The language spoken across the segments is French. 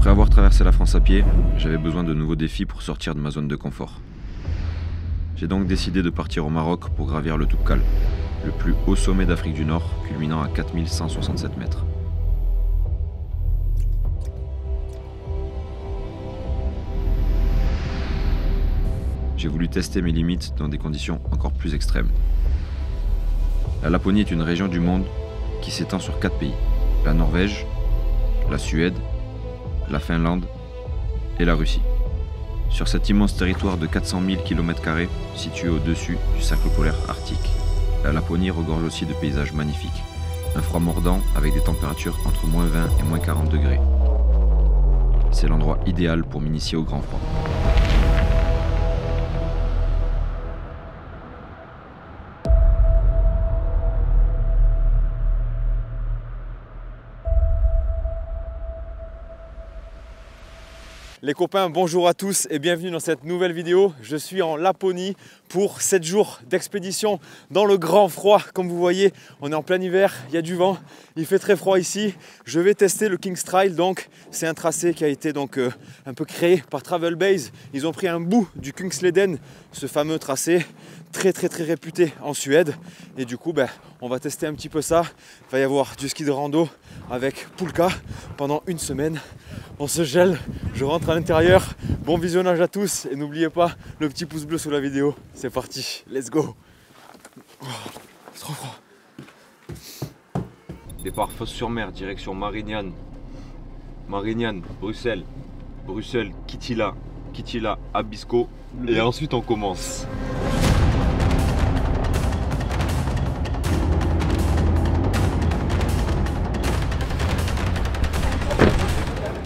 Après avoir traversé la France à pied, j'avais besoin de nouveaux défis pour sortir de ma zone de confort. J'ai donc décidé de partir au Maroc pour gravir le Toubkal, le plus haut sommet d'Afrique du Nord, culminant à 4167 mètres. J'ai voulu tester mes limites dans des conditions encore plus extrêmes. La Laponie est une région du monde qui s'étend sur 4 pays. La Norvège, la Suède, la Finlande et la Russie. Sur cet immense territoire de 400 000 km², situé au-dessus du cercle polaire arctique, la Laponie regorge aussi de paysages magnifiques. Un froid mordant avec des températures entre -20 et -40 degrés. C'est l'endroit idéal pour m'initier au grand froid. Les copains, bonjour à tous et bienvenue dans cette nouvelle vidéo. Je suis en Laponie pour 7 jours d'expédition dans le grand froid. Comme vous voyez, on est en plein hiver, il y a du vent, il fait très froid ici. Je vais tester le King's Trail, donc c'est un tracé qui a été un peu créé par Travel Base. Ils ont pris un bout du Kungsleden, ce fameux tracé très réputé en Suède. Et du coup, on va tester un petit peu ça. Il va y avoir du ski de rando avec Pulka pendant une semaine. On se gèle, je rentre à l'intérieur. Bon visionnage à tous et n'oubliez pas le petit pouce bleu sous la vidéo. C'est parti, let's go. Oh, c'est trop froid. Départ Fos-sur-Mer, direction Marignane. Marignane, Bruxelles. Bruxelles, Kitila. Kitila, Abisko. Et ensuite on commence.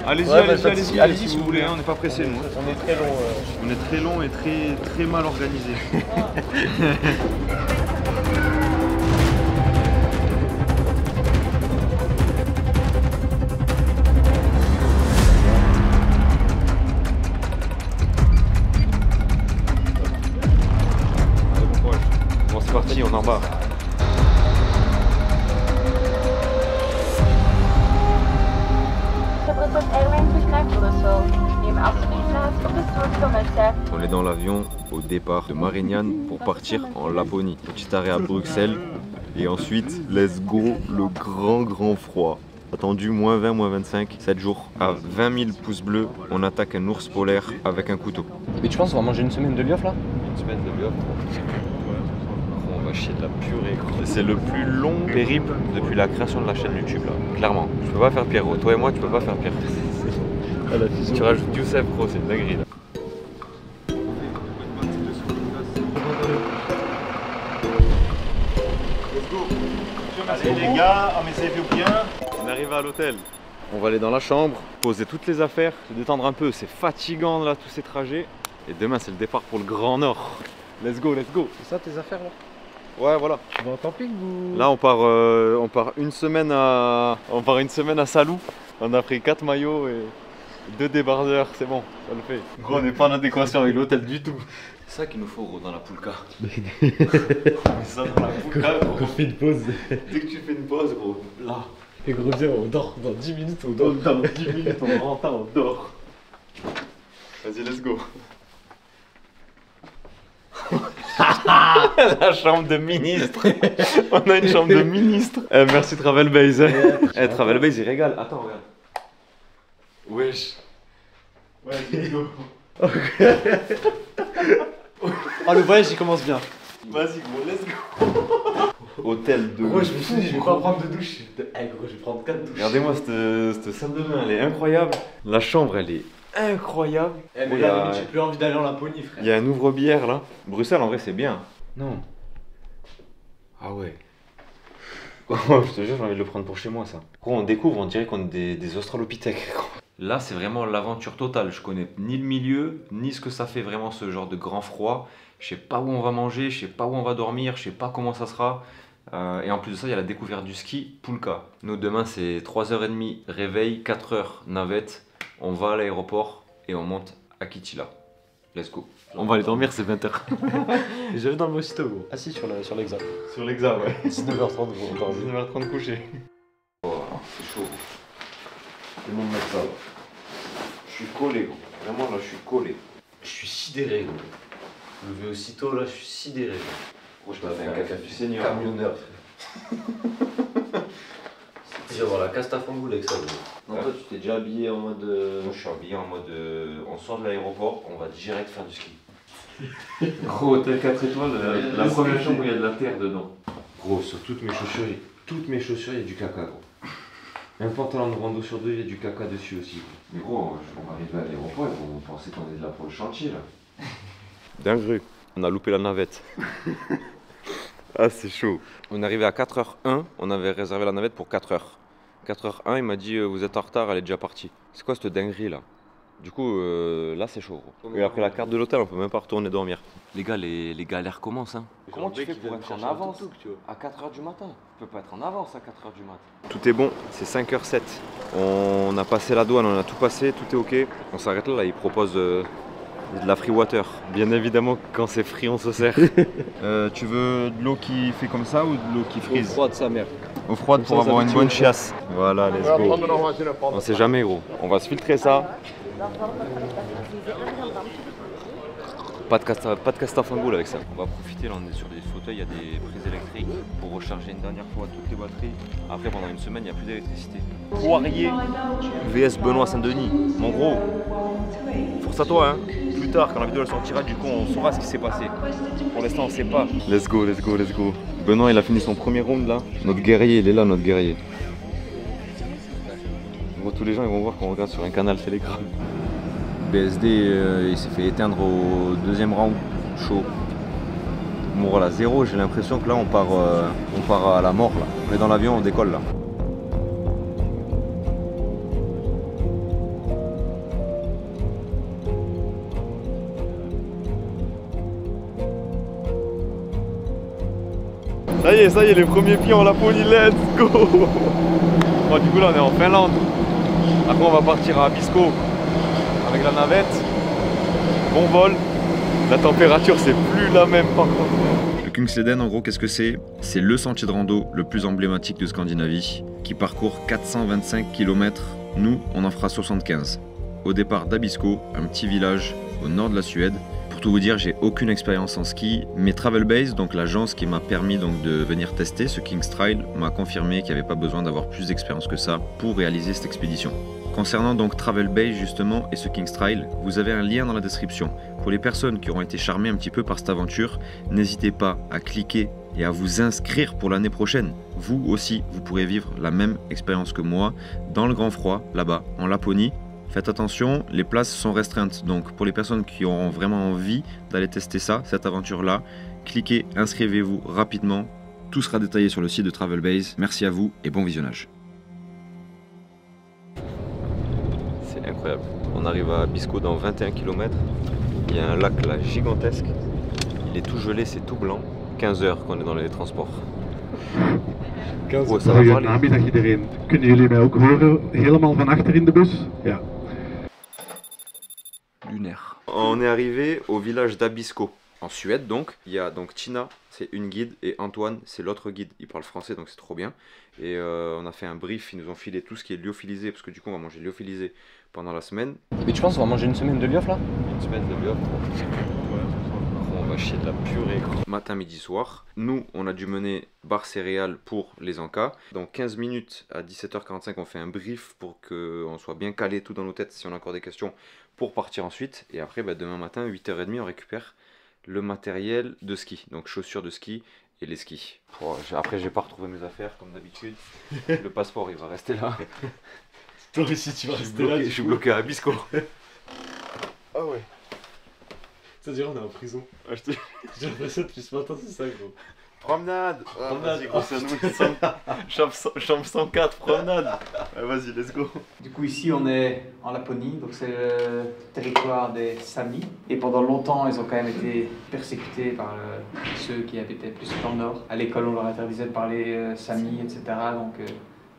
Allez-y, allez-y si vous voulez, hein, on n'est pas pressé nous. On est très long. On est très long et très mal organisé. Bon, c'est parti, on embarque. On est dans l'avion au départ de Marignane pour partir en Laponie. Petit arrêt à Bruxelles et ensuite let's go, le grand froid. Attendu -20, -25, 7 jours. À 20 000 pouces bleus, on attaque un ours polaire avec un couteau. Mais tu penses qu'on va manger une semaine de liof là? Une semaine de liof. On va chier de la purée. C'est le plus long périple depuis la création de la chaîne YouTube là. Clairement. Tu peux pas faire pire. Toi et moi, tu peux pas faire pire. Tu rajoutes Youssef, gros, c'est une dinguerie là. Allez les gars, amusez-vous bien. On arrive à l'hôtel. On va aller dans la chambre, poser toutes les affaires, se détendre un peu. C'est fatigant là, tous ces trajets. Et demain, c'est le départ pour le Grand Nord. Let's go, let's go. C'est ça tes affaires là? Ouais, voilà. Tu vas en camping ou? Là, on part une semaine à Salou. On a pris 4 maillots et 2 débardeurs. C'est bon, ça le fait. Gros, on n'est pas en adéquation avec l'hôtel du tout. C'est ça qu'il nous faut, gros, dans la Pulka. Ça, dans la Pulka, gros. On fait une pause. Dès que tu fais une pause, gros, là. Et gros, viens, on dort dans 10 minutes, on dort. Dans 10 minutes, on rentre, on dort. Vas-y, let's go. La chambre de ministre. On a une chambre de ministre. Merci Travel Base. Travel Base, il régale. Attends, regarde. Wesh. Ouais, let's go. Ah, le voyage il commence bien. Vas-y, gros, let's go. Hôtel de. Gros, je me suis dit, je vais pas prendre de douche. Gros, je vais prendre 4 douches. Regardez-moi cette salle de bain, elle est incroyable. La chambre, elle est incroyable. Mais là, j'ai plus envie d'aller en Laponie, frère. Il y a un ouvre-bière là. Bruxelles, en vrai, c'est bien. Non. Ah ouais. Oh, je te jure, j'ai envie de le prendre pour chez moi, ça. Gros, on découvre, on dirait qu'on est des australopithèques. Là, c'est vraiment l'aventure totale. Je connais ni le milieu, ni ce que ça fait vraiment ce genre de grand froid. Je sais pas où on va manger, je sais pas où on va dormir, je sais pas comment ça sera. Et en plus de ça, il y a la découverte du ski Pulka. Nous, demain, c'est 3h30 réveil, 4h navette. On va à l'aéroport et on monte à Kitila. Let's go. On va aller dormir, c'est 20h. J'avais dans le Mosito, gros. Assis sur l'exa. Sur l'exa, ouais. 19h30, gros, on dort. 19h30 couché. Oh, c'est chaud. Tout le monde met ça. suis collé, gros. Vraiment, là, je suis collé. Je suis sidéré, gros. Levé aussitôt, là, je suis sidéré. Gros, je t'avais un caca du Seigneur. Camionneur. C'est genre la Castafangoule avec ça, gros. Non, toi, tu t'es déjà habillé en mode. Moi, je suis habillé en mode. On sort de l'aéroport, on va direct faire du ski. Gros, hôtel 4 étoiles, la première chambre où il y a de la terre dedans. Gros, sur toutes mes chaussures, il y a du caca, gros. Un pantalon de rando sur deux, il y a du caca dessus aussi. Mais gros, on va arriver à l'aéroport, ils vont penser qu'on est là pour le chantier, là. Dingue, on a loupé la navette. Ah, c'est chaud. On est arrivé à 4h01, on avait réservé la navette pour 4h. 4h01, il m'a dit vous êtes en retard, elle est déjà partie. C'est quoi cette dinguerie là? Du coup, là c'est chaud, gros. Et après la carte de l'hôtel, on peut même pas retourner dormir. Les gars, les galères commencent, hein. Comment tu fais pour être en avance à 4h du matin? Tu peux pas être en avance à 4h du matin. Tout est bon, c'est 5h07. On a passé la douane, on a tout passé, tout est ok. On s'arrête là, ils proposent de la free water. Bien évidemment, quand c'est free, on se sert. Tu veux de l'eau qui fait comme ça ou de l'eau qui frise? Eau froide, sa mère. Eau froide pour avoir une bonne chiasse. Voilà, let's go. On sait jamais, gros. On va se filtrer ça. Pas de Castafangoule avec ça. On va profiter, là on est sur des fauteuils, il y a des prises électriques pour recharger une dernière fois toutes les batteries. Après pendant une semaine il n'y a plus d'électricité. Poirier vs Benoît Saint-Denis. Mon gros, force à toi hein. Plus tard quand la vidéo elle sortira, du coup on saura ce qui s'est passé. Pour l'instant on sait pas. Let's go, let's go, let's go. Benoît il a fini son premier round là. Notre guerrier, il est là notre guerrier. Bon, tous les gens ils vont voir qu'on regarde sur un canal Telegram. BSD il s'est fait éteindre au deuxième round, chaud. Bon voilà, 0, j'ai l'impression que là on part à la mort là. On est dans l'avion, on décolle là. Ça y est, les premiers pieds en Laponie, let's go. Bon, du coup là on est en Finlande. Après on va partir à Abisko avec la navette. Bon vol. La température c'est plus la même par contre. Le Kungsleden en gros qu'est-ce que c'est? C'est le sentier de rando le plus emblématique de Scandinavie qui parcourt 425 km. Nous on en fera 75. Au départ d'Abisko, un petit village au nord de la Suède. Pour tout vous dire, j'ai aucune expérience en ski, mais Travelbase, donc l'agence qui m'a permis donc de venir tester ce King's Trail, m'a confirmé qu'il n'y avait pas besoin d'avoir plus d'expérience que ça pour réaliser cette expédition. Concernant donc Travelbase justement et ce King's Trail, vous avez un lien dans la description. Pour les personnes qui auront été charmées un petit peu par cette aventure, n'hésitez pas à cliquer et à vous inscrire pour l'année prochaine. Vous aussi, vous pourrez vivre la même expérience que moi dans le grand froid, là-bas, en Laponie. Faites attention, les places sont restreintes, donc pour les personnes qui auront vraiment envie d'aller tester ça, cette aventure-là, cliquez, inscrivez-vous rapidement. Tout sera détaillé sur le site de Travelbase. Merci à vous et bon visionnage. C'est incroyable. On arrive à Abisko dans 21 km. Il y a un lac là gigantesque. Il est tout gelé, c'est tout blanc. 15 heures qu'on est dans les transports. Oh, ça va parler. Goedemiddag iedereen. Kunnen jullie mij ook horen helemaal van achter in de bus? Ja. Lunaire. On est arrivé au village d'Abisko, en Suède donc. Il y a donc Tina, c'est une guide, et Antoine, c'est l'autre guide. Il parle français donc c'est trop bien. Et on a fait un brief, ils nous ont filé tout ce qui est lyophilisé, parce que du coup on va manger lyophilisé pendant la semaine. Mais tu penses qu'on va manger une semaine de lyof là? Une semaine de lyof. On va chier de la purée. Matin, midi, soir. Nous, on a dû mener bar céréales pour les encas. Donc 15 minutes à 17h45, on fait un brief pour qu'on soit bien calé tout dans nos têtes si on a encore des questions pour partir ensuite. Et après, bah, demain matin, 8h30, on récupère le matériel de ski. Donc chaussures de ski et les skis. Après, j'ai pas retrouvé mes affaires comme d'habitude. Le passeport, il va rester là. Toi aussi, tu vas rester là. Je suis bloqué à Abisko. Ah ouais. C'est-à-dire on est en prison. Ah, j'ai l'impression depuis ce matin, c'est ça gros. Promenade. Promenade. Gros, c'est chambre 104, promenade. Vas-y, let's go. Du coup ici on est en Laponie, donc c'est le territoire des Samis. Et pendant longtemps ils ont quand même été persécutés par ceux qui habitaient plus dans le nord. À l'école on leur interdisait de parler Sami, etc. Donc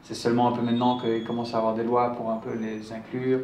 c'est seulement un peu maintenant qu'ils commencent à avoir des lois pour un peu les inclure,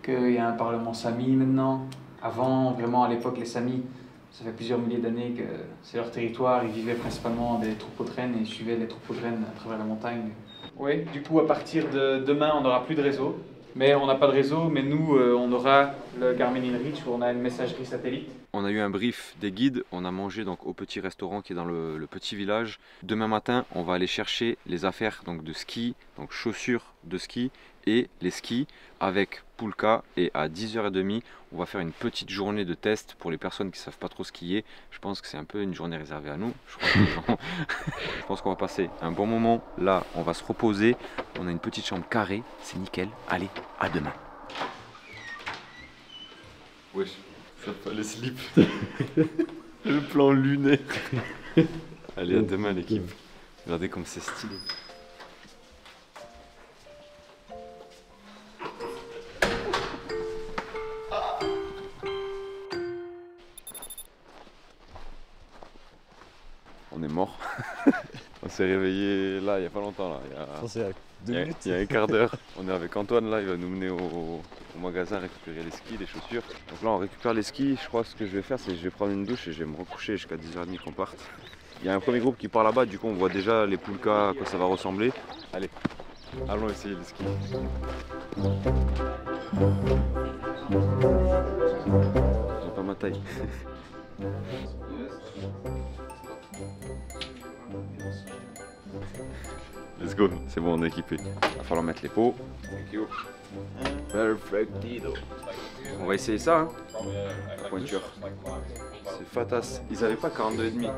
qu'il y a un parlement Sami maintenant. Avant, vraiment à l'époque, les Samis, ça fait plusieurs milliers d'années que c'est leur territoire. Ils vivaient principalement des troupeaux de rennes et ils suivaient les troupeaux de rennes à travers la montagne. Oui, du coup, à partir de demain, on n'aura plus de réseau. Mais on n'a pas de réseau, mais nous, on aura le Garmin InReach où on a une messagerie satellite. On a eu un brief des guides, on a mangé donc au petit restaurant qui est dans le petit village. Demain matin, on va aller chercher les affaires donc de ski, donc chaussures de ski et les skis avec Pulka. Et à 10h30, on va faire une petite journée de test pour les personnes qui ne savent pas trop skier. Je pense que c'est un peu une journée réservée à nous. Je pense qu'on va passer un bon moment. Là, on va se reposer. On a une petite chambre carrée, c'est nickel. Allez, à demain. Wesh. Ça pas les slips. Le plan lunaire. Allez, à demain l'équipe. Regardez comme c'est stylé. On est mort. On s'est réveillé là il n'y a pas longtemps. Là. Il y a un quart d'heure. On est avec Antoine là, il va nous mener au magasin récupérer les skis, les chaussures. Donc là on récupère les skis. Je crois que ce que je vais faire c'est que je vais prendre une douche et je vais me recoucher jusqu'à 10h30 qu'on parte. Il y a un premier groupe qui part là-bas, du coup on voit déjà les Pulka, à quoi ça va ressembler. Allez, allons essayer les skis. J'ai pas ma taille. Let's go, c'est bon, on est équipé. Il va falloir mettre les pots. Thank you. Perfectito. On va essayer ça, hein. La pointure. C'est fatas. Ils avaient pas 42,5.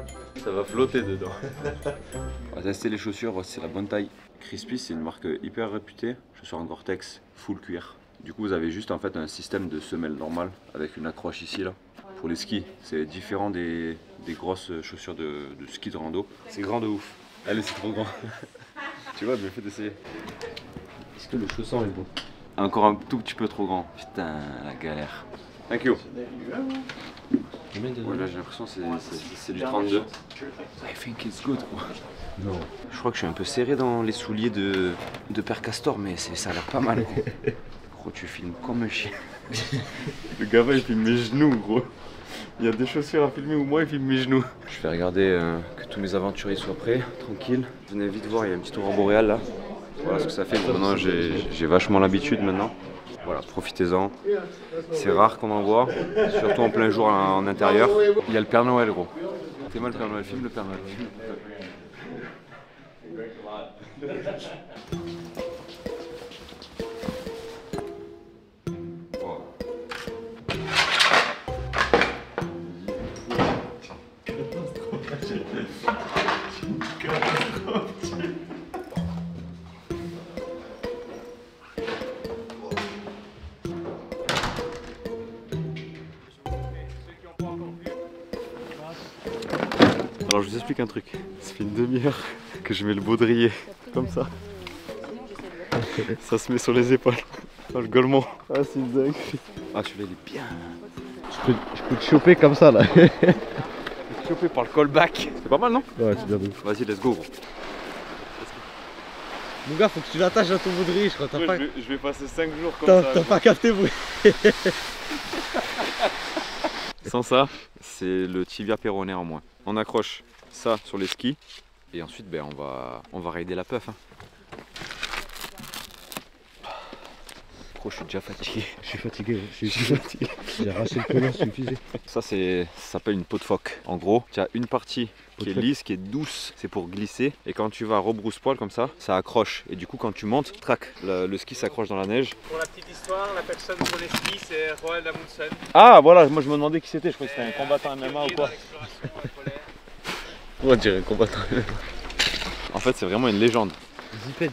Ça va flotter dedans. On va tester les chaussures, voir si c'est la bonne taille. Crispy, c'est une marque hyper réputée. Chaussures en Gore-Tex, full cuir. Du coup, vous avez juste en fait un système de semelle normale avec une accroche ici là. Pour les skis, c'est différent des grosses chaussures de ski de rando. C'est grand de ouf. Allez, c'est trop grand. Tu vois, bien fait d'essayer. Est-ce que le chausson est bon? Encore un tout petit peu trop grand. Putain, la galère. Thank you. Ouais, là j'ai l'impression que c'est du 32. I think it's good. Non. Je crois que je suis un peu serré dans les souliers de Père Castor, mais ça a l'air pas mal. Gros, tu filmes comme un chien. Le gamin il filme mes genoux, gros. Il y a des chaussures à filmer ou moi il filme mes genoux. Je vais regarder que tous mes aventuriers soient prêts, tranquille. Venez vite voir, il y a un petit aurore boréal là. Voilà ce que ça fait. Maintenant j'ai vachement l'habitude maintenant. Voilà, profitez-en. C'est rare qu'on en voit, surtout en plein jour en intérieur. Il y a le Père Noël, gros. C'est moi le Père Noël, filme le Père Noël. Alors je vous explique un truc, ça fait une demi-heure que je mets le baudrier comme ça. Ça se met sur les épaules. Oh, le golemon. Ah c'est dingue. Ah celui-là il est bien. Je peux te choper comme ça là. Chopé par le callback. C'est pas mal non? Ouais c'est bien de ouf. Vas-y let's go gros. Mon gars faut que tu l'attaches à ton baudrier je crois. Je vais passer 5 jours comme ça. T'as pas capté vous. Sans ça, c'est le tibia péroné en moins. On accroche ça sur les skis et ensuite ben, on va raider la puff. Hein. Oh, je suis déjà fatigué. Je suis fatigué, J'ai arraché le collant, suffisait. Ça s'appelle une peau de phoque. En gros, tu as une partie qui est lisse, qui est douce, c'est pour glisser. Et quand tu vas rebrousse-poil comme ça accroche. Et du coup, quand tu montes, trac, le ski s'accroche dans la neige. Pour la petite histoire, la personne pour les skis, c'est Roald Amundsen. Ah voilà, moi je me demandais qui c'était, je croyais que c'était un combattant MMA ou quoi. On dirait un combattant MMA. En fait, c'est vraiment une légende.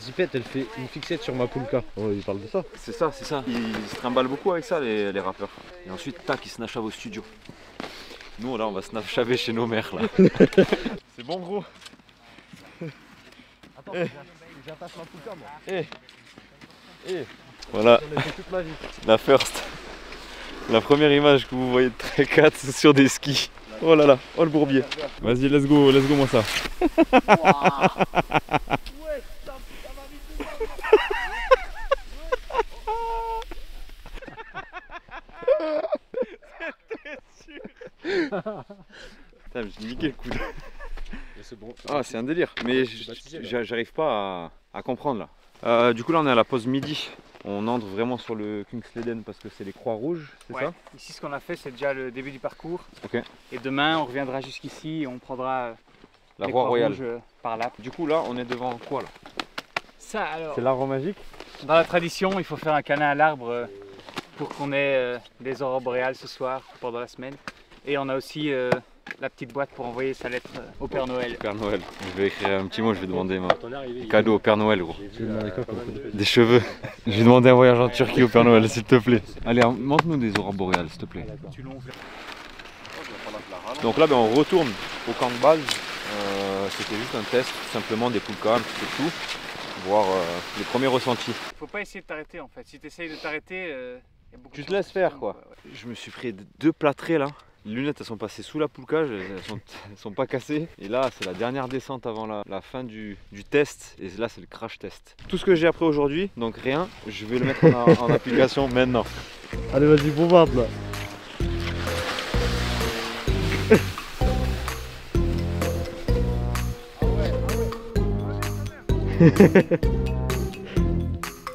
Zipette, elle fait une fixette sur ma Pulka. Oh, il parle de ça. C'est ça, c'est ça. Ils se trimballent beaucoup avec ça, les rappeurs. Et ensuite, tac, ils snapchavent au studio. Nous, là, on va snapchaver chez nos mères, là. C'est bon, gros. Attends, j'attache ma Pulka, moi. Voilà, toute ma vie. la first. La première image que vous voyez de Trek 4 sur des skis. Oh là là, oh le bourbier. Vas-y, let's go moi ça. Putain, j'ai niqué le coude. Bon, ah, c'est un délire, mais j'arrive pas à comprendre là. Du coup, là, on est à la pause midi. On entre vraiment sur le Kungsleden parce que c'est les croix rouges, c'est ça? Ici, ce qu'on a fait, c'est déjà le début du parcours. Ok. Et demain, on reviendra jusqu'ici et on prendra La les Croix Royale. rouges, par là. Du coup, là, on est devant quoi là? Ça, alors, C'est l'arbre magique? dans la tradition, il faut faire un câlin à l'arbre pour qu'on ait des aurores boréales ce soir pendant la semaine. Et on a aussi la petite boîte pour envoyer sa lettre au Père Noël. Père Noël. Je vais écrire un petit mot, je vais demander un cadeau au Père Noël, gros. Des cheveux. Je vais demander un voyage en Turquie au Père Noël, s'il te plaît. Allez, montre-nous des aurores boréales, s'il te plaît. Donc là, ben, on retourne au camp de base. C'était juste un test, tout simplement des poulkas, un petit peu de tout. Voir les premiers ressentis. Faut pas essayer de t'arrêter en fait. Si tu essayes de t'arrêter, y a beaucoup Tu de te laisses chances faire que- quoi. ouais. Je me suis pris 2 plâtrés là. Les lunettes elles sont passées sous la poulka, elles sont pas cassées. Et là c'est la dernière descente avant la fin du test. Et là c'est le crash test. Tout ce que j'ai appris aujourd'hui, donc rien, je vais le mettre en application maintenant. Allez, vas-y, bombarde là.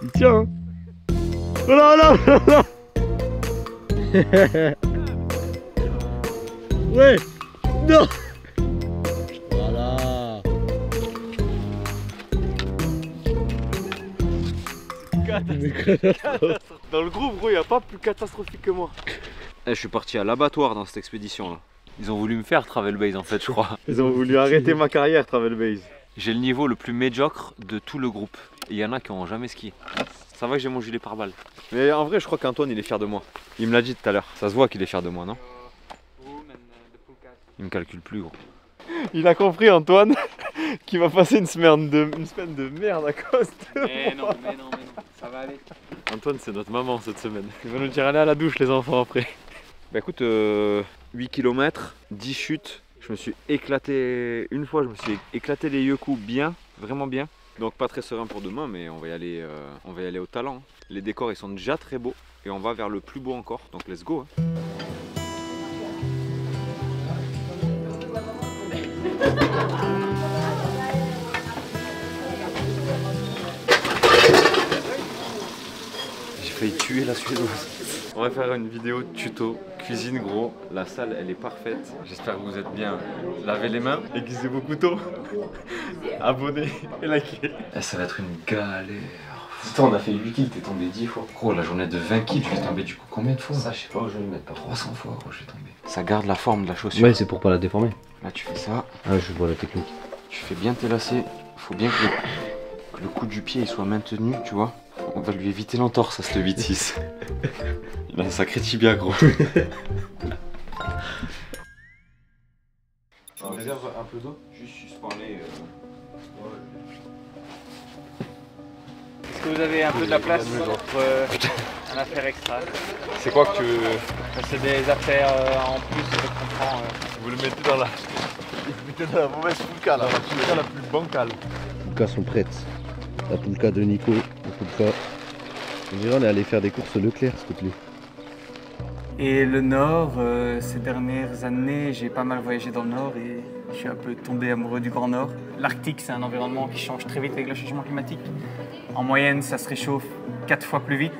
Il tient, hein. Oh là là là là. Ouais. Non. Voilà. Dans le groupe gros, il n'y a pas plus catastrophique que moi. Je suis parti à l'abattoir dans cette expédition là. Ils ont voulu me faire Travel Base en fait je crois. Ils ont voulu arrêter ma carrière Travel Base. J'ai le niveau le plus médiocre de tout le groupe. Il y en a qui n'ont jamais skié. Ça va que j'ai mon gilet pare-balles. Mais en vrai je crois qu'Antoine il est fier de moi. Il me l'a dit tout à l'heure. Ça se voit qu'il est fier de moi, non? Il me calcule plus gros. Il a compris Antoine qu'il va passer une semaine de merde à cause de Mais non, ça va aller. Antoine c'est notre maman cette semaine. Il va nous dire aller à la douche les enfants après. Bah écoute, 8 km, 10 chutes. Je me suis éclaté, une fois je me suis éclaté les yeux coups bien, vraiment bien. Donc pas très serein pour demain mais on va y aller au talent. Les décors ils sont déjà très beaux et on va vers le plus beau encore. Donc let's go. Hein. J'ai failli tuer la suédoise. On va faire une vidéo tuto cuisine gros. La salle elle est parfaite. J'espère que vous êtes bien. Lavez les mains, aiguisez vos couteaux, abonnez et likez. Ça va être une galère. Putain, on a fait 8 kills, t'es tombé 10 fois. Gros, la journée de 20 kills, je vais tomber du coup combien de fois? Ça, je sais pas où je vais le mettre. 300 fois, gros, je vais tomber. Ça garde la forme de la chaussure. Ouais, c'est pour pas la déformer. Là, tu fais ça. Ah, je vois la technique. Tu fais bien tes lacets. Faut bien que le coup du pied il soit maintenu, tu vois. On va lui éviter l'entorse à ce 8-6. Il a un sacré tibia, gros. On réserve un peu d'eau. Juste suspends-les. Est-ce que vous avez un peu de la place pour un affaire extra? C'est quoi que tu veux? C'est des affaires en plus de ce qu'on prend. Vous le mettez dans la. Vous le mettez dans la mauvaise poulka là. La poulka la plus bancale. Les poulkas sont prêtes. La poulka de Nico, la poulka. On dirait on est allé faire des courses au Leclerc, s'il te plaît. Et le Nord, ces dernières années, j'ai pas mal voyagé dans le Nord et je suis un peu tombé amoureux du Grand Nord. L'Arctique, c'est un environnement qui change très vite avec le changement climatique. En moyenne, ça se réchauffe 4 fois plus vite.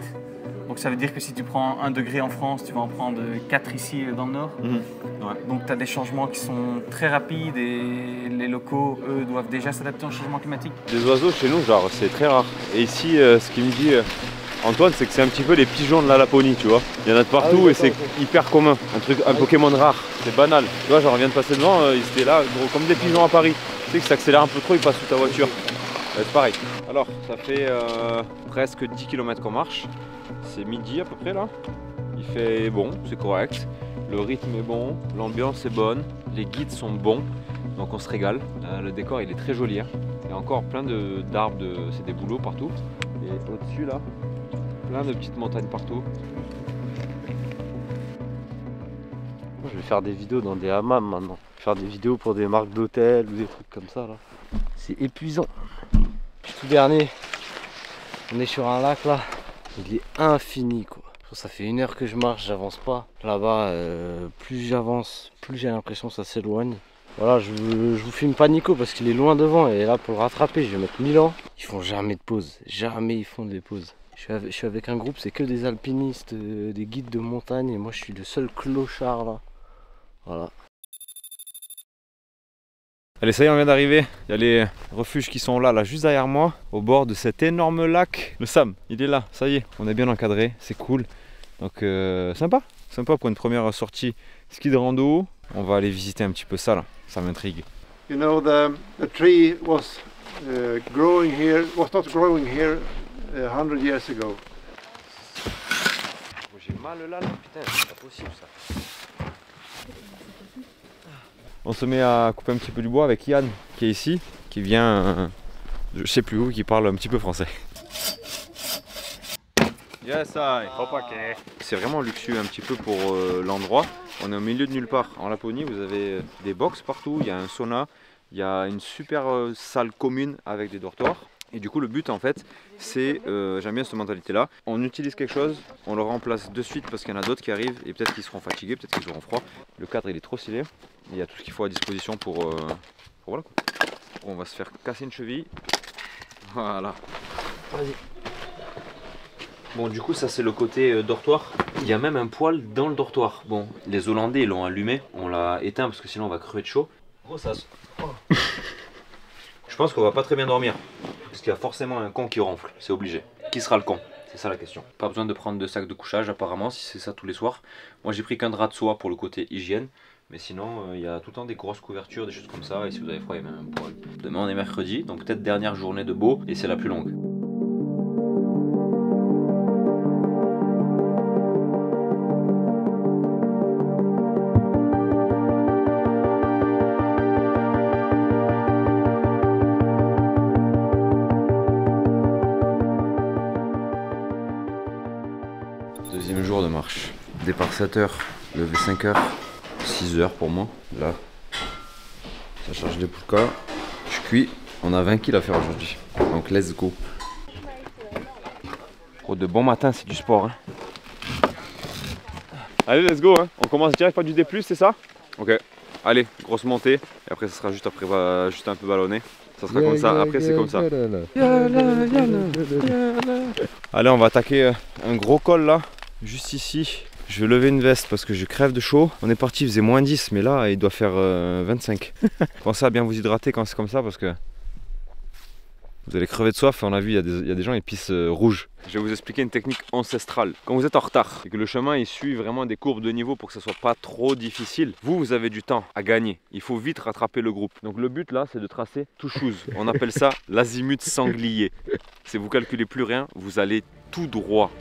Donc ça veut dire que si tu prends 1 degré en France, tu vas en prendre 4 ici dans le Nord. Ouais. Donc tu as des changements qui sont très rapides et les locaux, eux, doivent déjà s'adapter au changement climatique. Des oiseaux chez nous, genre, c'est très rare. Et ici, ce qu'il me dit Antoine, c'est que c'est un petit peu les pigeons de la Laponie, tu vois. Il y en a de partout et c'est hyper commun. Un Pokémon rare, c'est banal. Tu vois, genre, on vient de passer devant, ils étaient là, gros, comme des pigeons à Paris. Tu sais que ça accélère un peu trop, ils passent sous ta voiture. C'est pareil. Alors, ça fait presque 10 km qu'on marche. C'est midi à peu près là. Il fait bon, c'est correct. Le rythme est bon, l'ambiance est bonne, les guides sont bons. Donc on se régale. Le décor il est très joli. Hein. Il y a encore plein d'arbres, c'est des bouleaux partout. Et au-dessus là, plein de petites montagnes partout. Je vais faire des vidéos dans des hammams maintenant. Faire des vidéos pour des marques d'hôtels ou des trucs comme ça là. C'est épuisant. Tout dernier, on est sur un lac là. Il est infini quoi. Ça fait 1 heure que je marche, j'avance pas. Là-bas, plus j'avance, plus j'ai l'impression que ça s'éloigne. Voilà, je vous filme pas Nico parce qu'il est loin devant et là pour le rattraper, je vais mettre 1000 ans. Ils font jamais de pause, jamais ils font des pauses. Je suis avec un groupe, c'est que des alpinistes, des guides de montagne, et moi je suis le seul clochard là. Voilà. Allez, ça y est, on vient d'arriver. Il y a les refuges qui sont là, juste derrière moi, au bord de cet énorme lac. Le Sam, il est là, ça y est, on est bien encadré, c'est cool. Donc sympa pour une première sortie ski de rando. On va aller visiter un petit peu ça là, ça m'intrigue. You know, the tree was growing here, was not growing here 100 years ago. J'ai mal là, putain, c'est pas possible ça. On se met à couper un petit peu du bois avec Yann qui est ici, qui vient, je sais plus où, qui parle un petit peu français. Yes, c'est vraiment luxueux un petit peu pour l'endroit. On est au milieu de nulle part. En Laponie, vous avez des box partout, il y a un sauna, il y a une super salle commune avec des dortoirs. Et du coup, le but en fait, c'est, j'aime bien cette mentalité là, on utilise quelque chose, on le remplace de suite parce qu'il y en a d'autres qui arrivent et peut-être qu'ils seront fatigués, peut-être qu'ils auront froid. Le cadre il est trop stylé, il y a tout ce qu'il faut à disposition pour voilà quoi. On va se faire casser une cheville. Voilà. Vas-y. Bon, du coup, ça c'est le côté dortoir. Il y a même un poêle dans le dortoir. Bon, les Hollandais l'ont allumé, on l'a éteint parce que sinon on va crever de chaud. Oh, ça. Oh. Je pense qu'on va pas très bien dormir. Parce qu'il y a forcément un con qui ronfle, c'est obligé. Qui sera le con? C'est ça la question. Pas besoin de prendre de sac de couchage apparemment, si c'est ça tous les soirs. Moi j'ai pris qu'un drap de soie pour le côté hygiène. Mais sinon, il y a tout le temps des grosses couvertures, des choses comme ça. Et si vous avez froid, il y a même un poêle. Demain on est mercredi, donc peut-être dernière journée de beau et c'est la plus longue. Deuxième jour de marche. Départ 7h, lever 5h, 6h pour moi. Là, ça charge les poulkas. Je cuis. On a 20 kg à faire aujourd'hui. Donc let's go. Oh, de bon matin, c'est du sport. Hein. Allez, let's go. Hein. On commence direct par du D+, c'est ça? Ok. Allez, grosse montée. Et après, ça sera juste après, juste un peu ballonné. Ça sera comme ça. Après, c'est comme ça. Allez, on va attaquer un gros col là. Juste ici, je vais lever une veste parce que je crève de chaud. On est parti, il faisait moins 10, mais là il doit faire 25. Pensez à bien vous hydrater quand c'est comme ça parce que vous allez crever de soif. On a vu, il y a des gens qui pissent rouge. Je vais vous expliquer une technique ancestrale. Quand vous êtes en retard et que le chemin il suit vraiment des courbes de niveau pour que ça soit pas trop difficile, vous avez du temps à gagner. Il faut vite rattraper le groupe. Donc le but là, c'est de tracer tout chose. On appelle ça l'azimut sanglier. Si vous calculez plus rien, vous allez tout droit.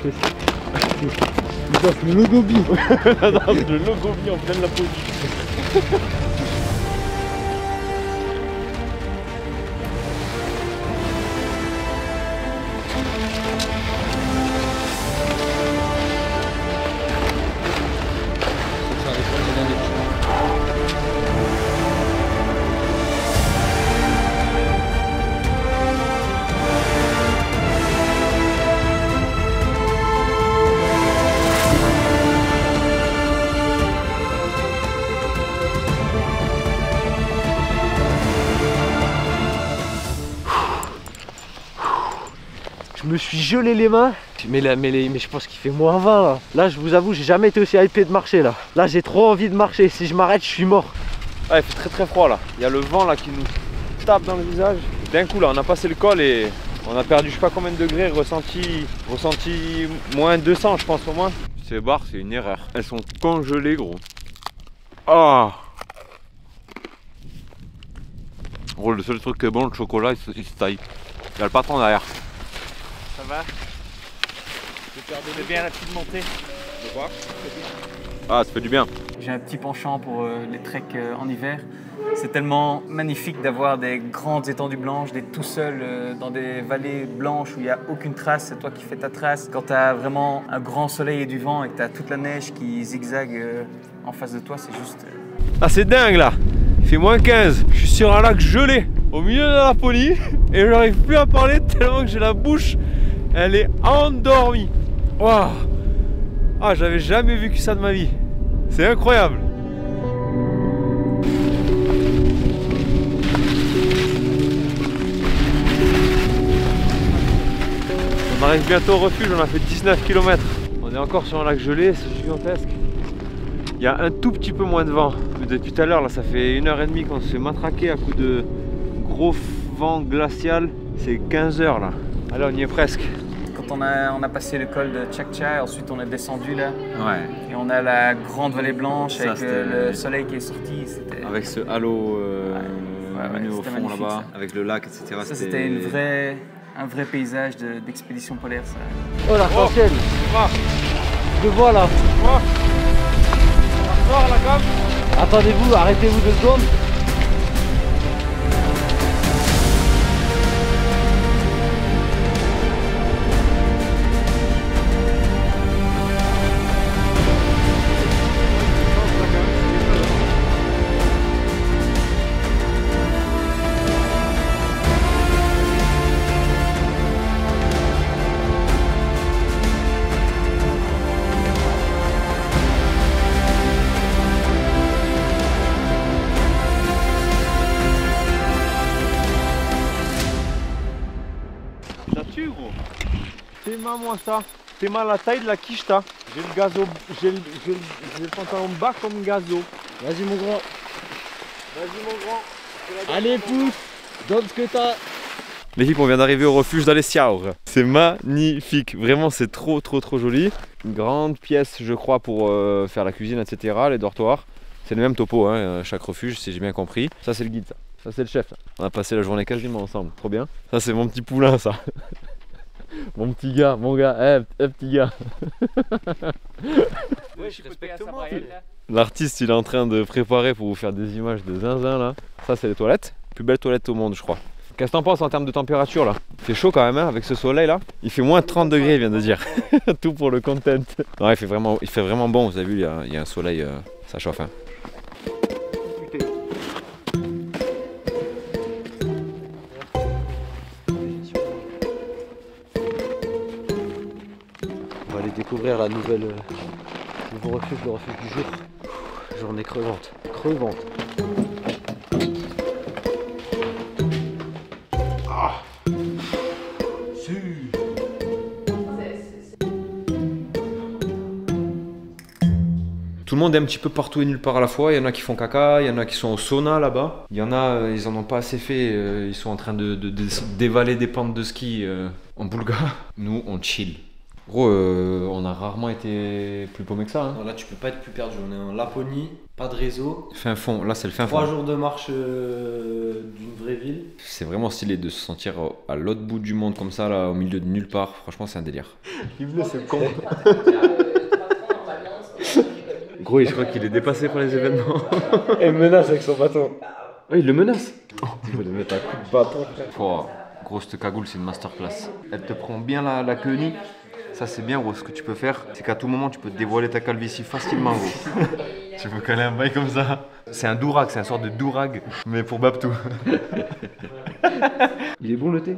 Il danse le logobi. La danse de logobi en pleine Laponie. Je me suis gelé les mains, mais je pense qu'il fait moins 20 là. Là je vous avoue, j'ai jamais été aussi hypé de marcher là. Là j'ai trop envie de marcher, si je m'arrête je suis mort. Ah, il fait très très froid là, il y a le vent là qui nous tape dans le visage. D'un coup là on a passé le col et on a perdu je sais pas combien de degrés, ressenti moins 200 je pense au moins. Ces barres c'est une erreur, elles sont congelées gros. Ah gros, le seul truc qui est bon, le chocolat il se taille. Il y a le patron derrière. Ça va? Je vais te redonner bien la petite montée. De quoi? Ah, ça fait du bien. J'ai un petit penchant pour les treks en hiver. C'est tellement magnifique d'avoir des grandes étendues blanches, d'être tout seul dans des vallées blanches où il n'y a aucune trace, c'est toi qui fais ta trace. Quand tu as vraiment un grand soleil et du vent et que tu as toute la neige qui zigzague en face de toi, c'est juste... Ah, c'est dingue là. Il fait moins 15. Je suis sur un lac gelé au milieu de la Laponie et je n'arrive plus à parler tellement que j'ai la bouche, elle est endormie. Waouh. Ah, j'avais jamais vu que ça de ma vie. C'est incroyable. On arrive bientôt au refuge, on a fait 19 km. On est encore sur un lac gelé, c'est gigantesque. Il y a un tout petit peu moins de vent. Mais depuis tout à l'heure, là, ça fait 1h30 qu'on se fait matraquer à coup de gros vent glacial. C'est 15 h là. Allez, on y est presque. Quand on a passé le col de Tchakcha, ensuite on est descendu là. Ouais. Et on a la grande vallée blanche Ça, avec le soleil qui est sorti. Avec ce halo ouais, au fond là-bas, avec le lac, etc. Ça, c'était un vrai paysage d'expédition polaire. Ça. Oh l'arc-en-ciel. Je le vois là. Attendez-vous, arrêtez-vous 2 secondes. C'est moi ça. C'est mal la taille de la quicheta. J'ai le gazo, j'ai le pantalon bas comme gazo. Vas-y mon grand. Vas-y mon grand. Allez pousse. Donne ce que t'as. L'équipe, on vient d'arriver au refuge d'Alessiaur. C'est magnifique, vraiment c'est trop joli. Une grande pièce je crois pour faire la cuisine, etc. Les dortoirs. C'est le même topo, hein, chaque refuge si j'ai bien compris. Ça c'est le guide ça. Ça c'est le chef. Ça. On a passé la journée quasiment ensemble, trop bien. Ça c'est mon petit poulain ça. Mon petit gars, petit gars. Ouais, je respecte moi. L'artiste il est en train de préparer pour vous faire des images de zinzin là. Ça c'est les toilettes, plus belle toilette au monde je crois. Qu'est-ce que t'en penses en termes de température là? Il fait chaud quand même hein, avec ce soleil là. Il fait moins 30 degrés il vient de dire. Tout pour le content. Non, il fait vraiment bon, vous avez vu il y a un soleil, ça chauffe hein. On va aller découvrir la nouveau refuge, le refuge du jour. Journée crevante. Tout le monde est un petit peu partout et nulle part à la fois. Il y en a qui font caca, il y en a qui sont au sauna là-bas. Il y en a, ils en ont pas assez fait. Ils sont en train de dévaler des pentes de ski en Boulga. Nous, on chill. Gros, on a rarement été plus paumé que ça. Hein. Non, là, tu peux pas être plus perdu. On est en Laponie, pas de réseau. Fin fond, là c'est le fin fond. 3 jours de marche d'une vraie ville. C'est vraiment stylé de se sentir à l'autre bout du monde comme ça, là, au milieu de nulle part. Franchement, c'est un délire. Yves-le, c'est con. Gros, je crois qu'il est dépassé par les événements. Elle menace avec son bâton. Oh, il le menace. Il faut lui mettre un coup de bâton, frère. Oh, gros, cette cagoule, c'est une masterclass. Elle te prend bien la queue nue. Ça, c'est bien, gros. Ce que tu peux faire, c'est qu'à tout moment, tu peux te dévoiler ta calvitie facilement, gros. Tu peux caler un bail comme ça. C'est un dourag, c'est un sort de dourag, mais pour Babtou. Il est bon le thé?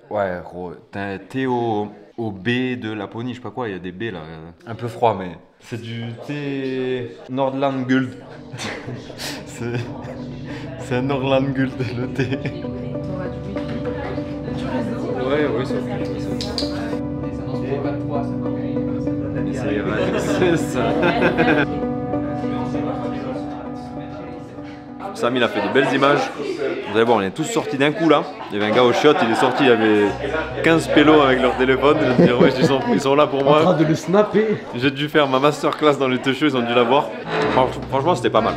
Ouais, gros, t'as un thé au B de Laponie, je sais pas quoi, il y a des B là. Un peu froid, mais c'est du thé Nordland Guld. c'est un Nordland Guld, le thé. Ouais, oui, c'est ça. Samy il a fait de belles images. Vous allez voir, on est tous sortis d'un coup là. Il y avait un gars au shot, il est sorti, il y avait 15 pélos avec leur téléphone. Je me dis, ouais, ils sont là pour moi. En train de le snapper. J'ai dû faire ma masterclass dans les Teucheux, ils ont dû la voir. Franchement, c'était pas mal.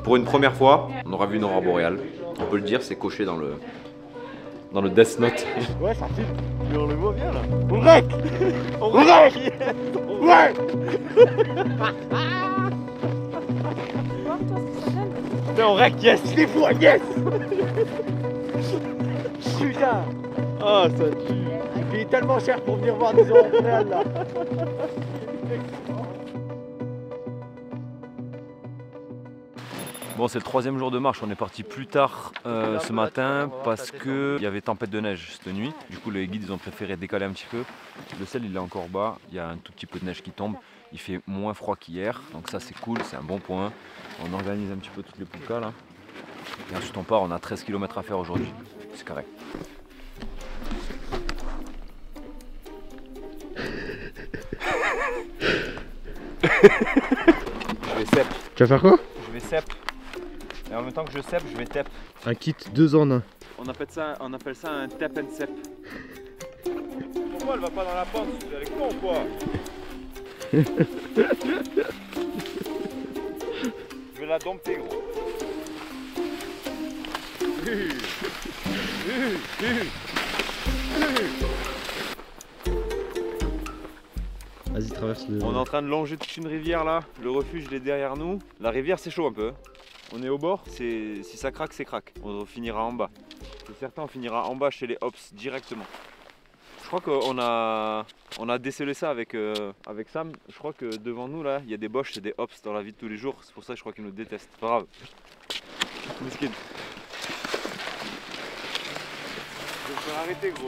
Pour une première fois, on aura vu une aurore boréale. On peut le dire, c'est coché dans le Death Note. Ouais, ça filme. On le voit bien là. On rec. Ouais. On rec, yes. Les fois, yes. Putain. Ah, ça tue. Il paye tellement cher pour venir voir des aurores boréales là. Bon, c'est le 3e jour de marche, on est parti plus tard ce matin parce qu'il y avait tempête de neige cette nuit. Du coup, les guides ils ont préféré décaler un petit peu. Le ciel il est encore bas, il y a un tout petit peu de neige qui tombe. Il fait moins froid qu'hier, donc ça c'est cool, c'est un bon point. On organise un petit peu toutes les poucas là. Et ensuite on part, on a 13 km à faire aujourd'hui, c'est carré. Je vais cep. Tu vas faire quoi? Je vais cep. Et en même temps que je cep, je vais tep. Un kit 2 en 1. On appelle ça un tap and cep. Pourquoi elle va pas dans la pente? Tu es avec moi ou quoi? Je vais la dompter, gros. Vas-y, traverse le... On est en train de longer toute une rivière là. Le refuge il est derrière nous. La rivière c'est chaud un peu. On est au bord, si ça craque, c'est craque. On finira en bas. C'est certain, on finira en bas chez les Hops directement. Je crois qu'on a décelé ça avec Sam. Je crois que devant nous là, il y a des Boches, c'est des Hops dans la vie de tous les jours. C'est pour ça que je crois qu'ils nous détestent. Pas grave. Miskin. Je vais me faire arrêter, gros.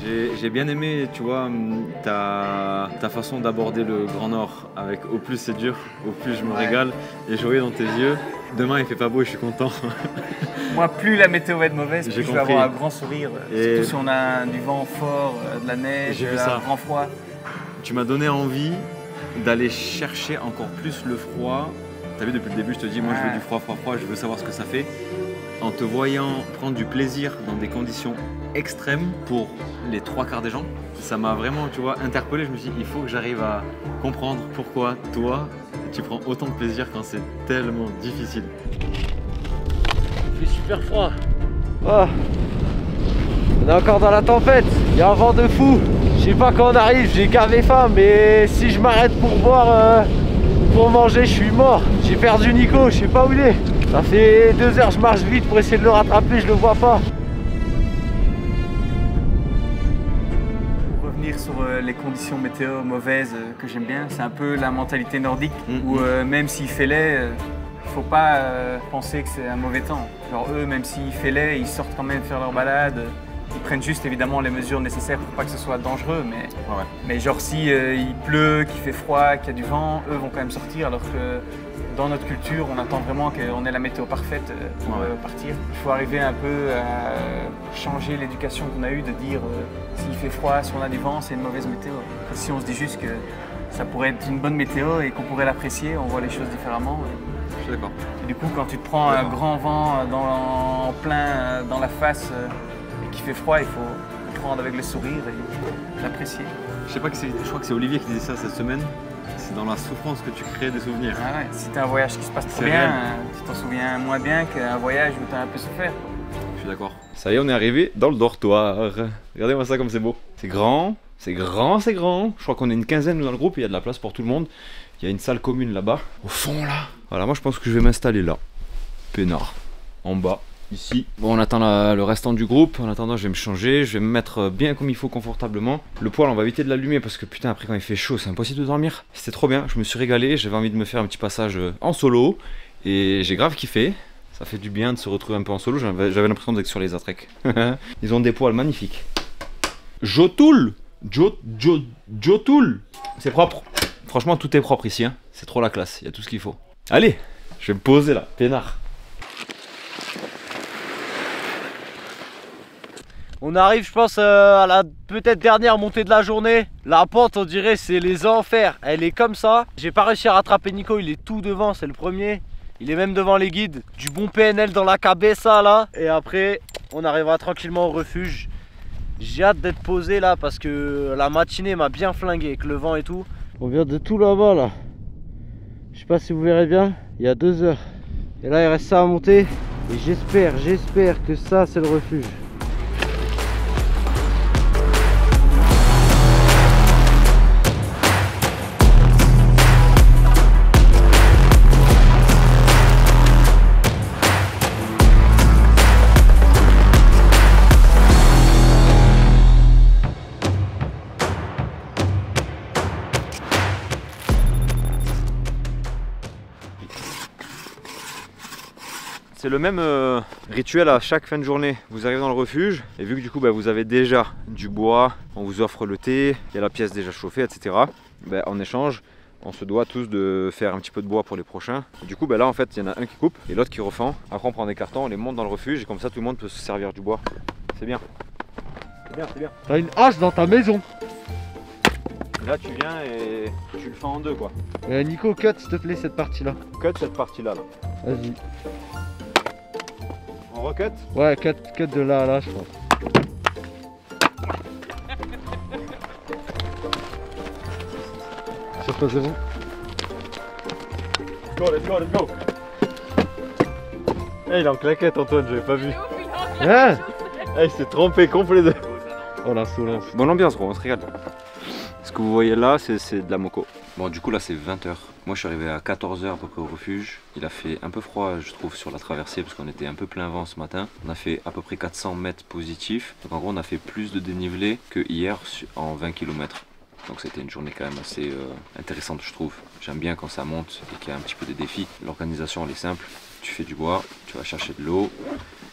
J'ai bien aimé, tu vois, ta façon d'aborder le Grand Nord avec au plus c'est dur, au plus je me régale et je voyais dans tes yeux. Demain il fait pas beau et je suis content. Moi, plus la météo va être mauvaise, plus je vais avoir un grand sourire. Et surtout si on a du vent fort, de la neige, un grand froid. Tu m'as donné envie d'aller chercher encore plus le froid. T'as vu, depuis le début je te dis, moi je veux du froid, je veux savoir ce que ça fait. En te voyant prendre du plaisir dans des conditions extrêmes pour les 3/4 des gens, ça m'a vraiment, tu vois, interpellé. Je me suis dit, il faut que j'arrive à comprendre pourquoi toi, tu prends autant de plaisir quand c'est tellement difficile. Il fait super froid. Oh. On est encore dans la tempête. Il y a un vent de fou. Je sais pas quand on arrive, j'ai gavé faim, mais si je m'arrête pour boire, pour manger, je suis mort. J'ai perdu Nico, je sais pas où il est. Ça fait 2 heures, je marche vite pour essayer de le rattraper, je le vois pas. Pour revenir sur les conditions météo mauvaises que j'aime bien, c'est un peu la mentalité nordique où même s'il fait laid, faut pas penser que c'est un mauvais temps. Genre eux, même s'il fait laid, ils sortent quand même faire leur balade. Ils prennent juste évidemment les mesures nécessaires pour pas que ce soit dangereux, mais genre si il pleut, qu'il fait froid, qu'il y a du vent, eux vont quand même sortir alors que dans notre culture, on attend vraiment qu'on ait la météo parfaite pour partir. Il faut arriver un peu à changer l'éducation qu'on a eue de dire s'il fait froid, si on a du vent, c'est une mauvaise météo. Si on se dit juste que ça pourrait être une bonne météo et qu'on pourrait l'apprécier, on voit les choses différemment. Je suis d'accord. Et du coup, quand tu te prends un grand vent en plein dans la face et qu'il fait froid, il faut le prendre avec le sourire et l'apprécier. Je sais pas, je crois que c'est Olivier qui disait ça cette semaine. C'est dans la souffrance que tu crées des souvenirs. Ah ouais, si t'as un voyage qui se passe trop bien, tu t'en souviens moins bien qu'un voyage où t'as un peu souffert. Je suis d'accord. Ça y est, on est arrivé dans le dortoir. Regardez-moi ça comme c'est beau. C'est grand, c'est grand, c'est grand. Je crois qu'on est une quinzaine dans le groupe, il y a de la place pour tout le monde. Il y a une salle commune là-bas, au fond là. Voilà, moi je pense que je vais m'installer là. Peinard, en bas. Ici. Bon, on attend le restant du groupe. En attendant, je vais me changer. Je vais me mettre bien comme il faut, confortablement. Le poêle, on va éviter de l'allumer parce que putain, après, quand il fait chaud, c'est impossible de dormir. C'était trop bien. Je me suis régalé. J'avais envie de me faire un petit passage en solo. Et j'ai grave kiffé. Ça fait du bien de se retrouver un peu en solo. J'avais l'impression d'être sur les Atrek. Ils ont des poêles magnifiques. Jotoul. Jotoul. C'est propre. Franchement, tout est propre ici. Hein. C'est trop la classe. Il y a tout ce qu'il faut. Allez, je vais me poser là. Peinard. On arrive, je pense, à la peut-être dernière montée de la journée. La pente, on dirait, c'est les enfers. Elle est comme ça. J'ai pas réussi à rattraper Nico, il est tout devant, c'est le premier. Il est même devant les guides. Du bon PNL dans la cabessa là. Et après, on arrivera tranquillement au refuge. J'ai hâte d'être posé là parce que la matinée m'a bien flingué avec le vent et tout. On vient de tout là-bas là. Je sais pas si vous verrez bien, il y a 2 heures. Et là, il reste ça à monter. Et j'espère que ça, c'est le refuge. C'est le même rituel à chaque fin de journée. Vous arrivez dans le refuge et vu que du coup vous avez déjà du bois, on vous offre le thé, il y a la pièce déjà chauffée, etc. En échange, on se doit tous de faire un petit peu de bois pour les prochains. Et du coup là en fait il y en a un qui coupe et l'autre qui refend. Après on prend des cartons, on les monte dans le refuge et comme ça tout le monde peut se servir du bois. C'est bien. C'est bien, c'est bien. T'as une hache dans ta maison. Là tu viens et tu le fais en deux quoi. Nico, cut s'il te plaît cette partie-là. Cut cette partie là. Vas-y. On recut. Ouais, cut de là à là, je pense. Sur toi, c'est bon. Let's go. Eh, il est en claquette Antoine, j'avais pas vu. Hein? Eh, il s'est trompé complet. Oh l'insolence. Bonne ambiance gros, on se régale. Ce que vous voyez là, c'est de la moco. Bon du coup là c'est 20h. Moi je suis arrivé à 14h à peu près au refuge. Il a fait un peu froid je trouve sur la traversée parce qu'on était un peu plein vent ce matin. On a fait à peu près 400 mètres positifs. Donc en gros on a fait plus de dénivelé que hier en 20 km. Donc c'était une journée quand même assez intéressante je trouve. J'aime bien quand ça monte et qu'il y a un petit peu de défis. L'organisation elle est simple. Tu fais du bois, tu vas chercher de l'eau,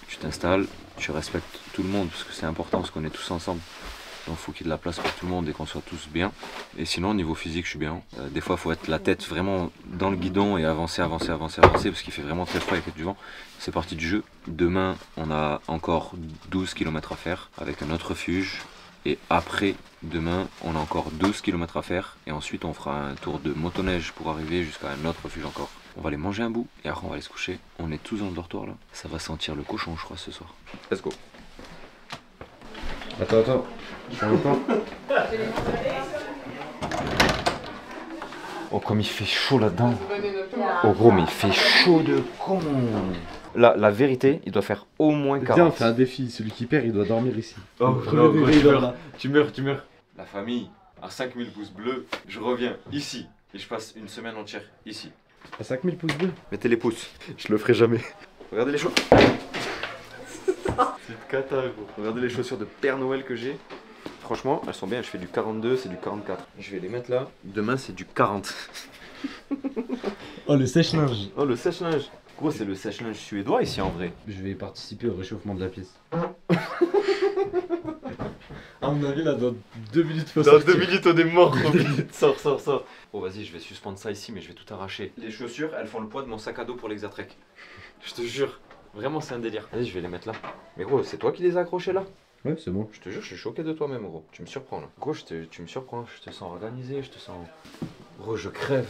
tu t'installes, tu respectes tout le monde parce que c'est important parce qu'on est tous ensemble. Donc il faut qu'il y ait de la place pour tout le monde et qu'on soit tous bien. Et sinon au niveau physique je suis bien. Des fois il faut être la tête vraiment dans le guidon et avancer parce qu'il fait vraiment très froid avec du vent. C'est parti du jeu. Demain on a encore 12 km à faire avec un autre refuge. Et après demain on a encore 12 km à faire. Et ensuite on fera un tour de motoneige pour arriver jusqu'à un autre refuge encore. On va aller manger un bout et après on va aller se coucher. On est tous dans le dortoir là. Ça va sentir le cochon je crois ce soir. Let's go. Attends. Oh comme il fait chaud là-dedans. Oh gros mais il fait chaud de con. La vérité, il doit faire au moins 40. Viens, on fait un défi. Celui qui perd, il doit dormir ici. Oh non, tu meurs. La famille, à 5000 pouces bleus, je reviens ici. Et je passe une semaine entière ici. À 5000 pouces bleus. Mettez les pouces. Je le ferai jamais. Regardez les chaussures. C'est une cata gros. Regardez les chaussures de Père Noël que j'ai. Franchement, elles sont bien. Je fais du 42, c'est du 44. Je vais les mettre là. Demain, c'est du 40. Oh, le sèche-linge. Oh, le sèche-linge. Gros, c'est le sèche-linge suédois ici en vrai. Je vais participer au réchauffement de la pièce. À mon avis, là, dans 2 minutes, faut sortir. 2 minutes, on est mort. Sors. Oh, vas-y, je vais suspendre ça ici, mais je vais tout arracher. Les chaussures, elles font le poids de mon sac à dos pour l'Exatrek. Je te jure. Vraiment, c'est un délire. Vas-y, je vais les mettre là. Mais gros, c'est toi qui les as accrochés là? Ouais, c'est bon. Je te jure, je suis choqué de toi-même, gros. Tu me surprends là. Gros, tu me surprends. Je te sens organisé, je te sens. Gros, je crève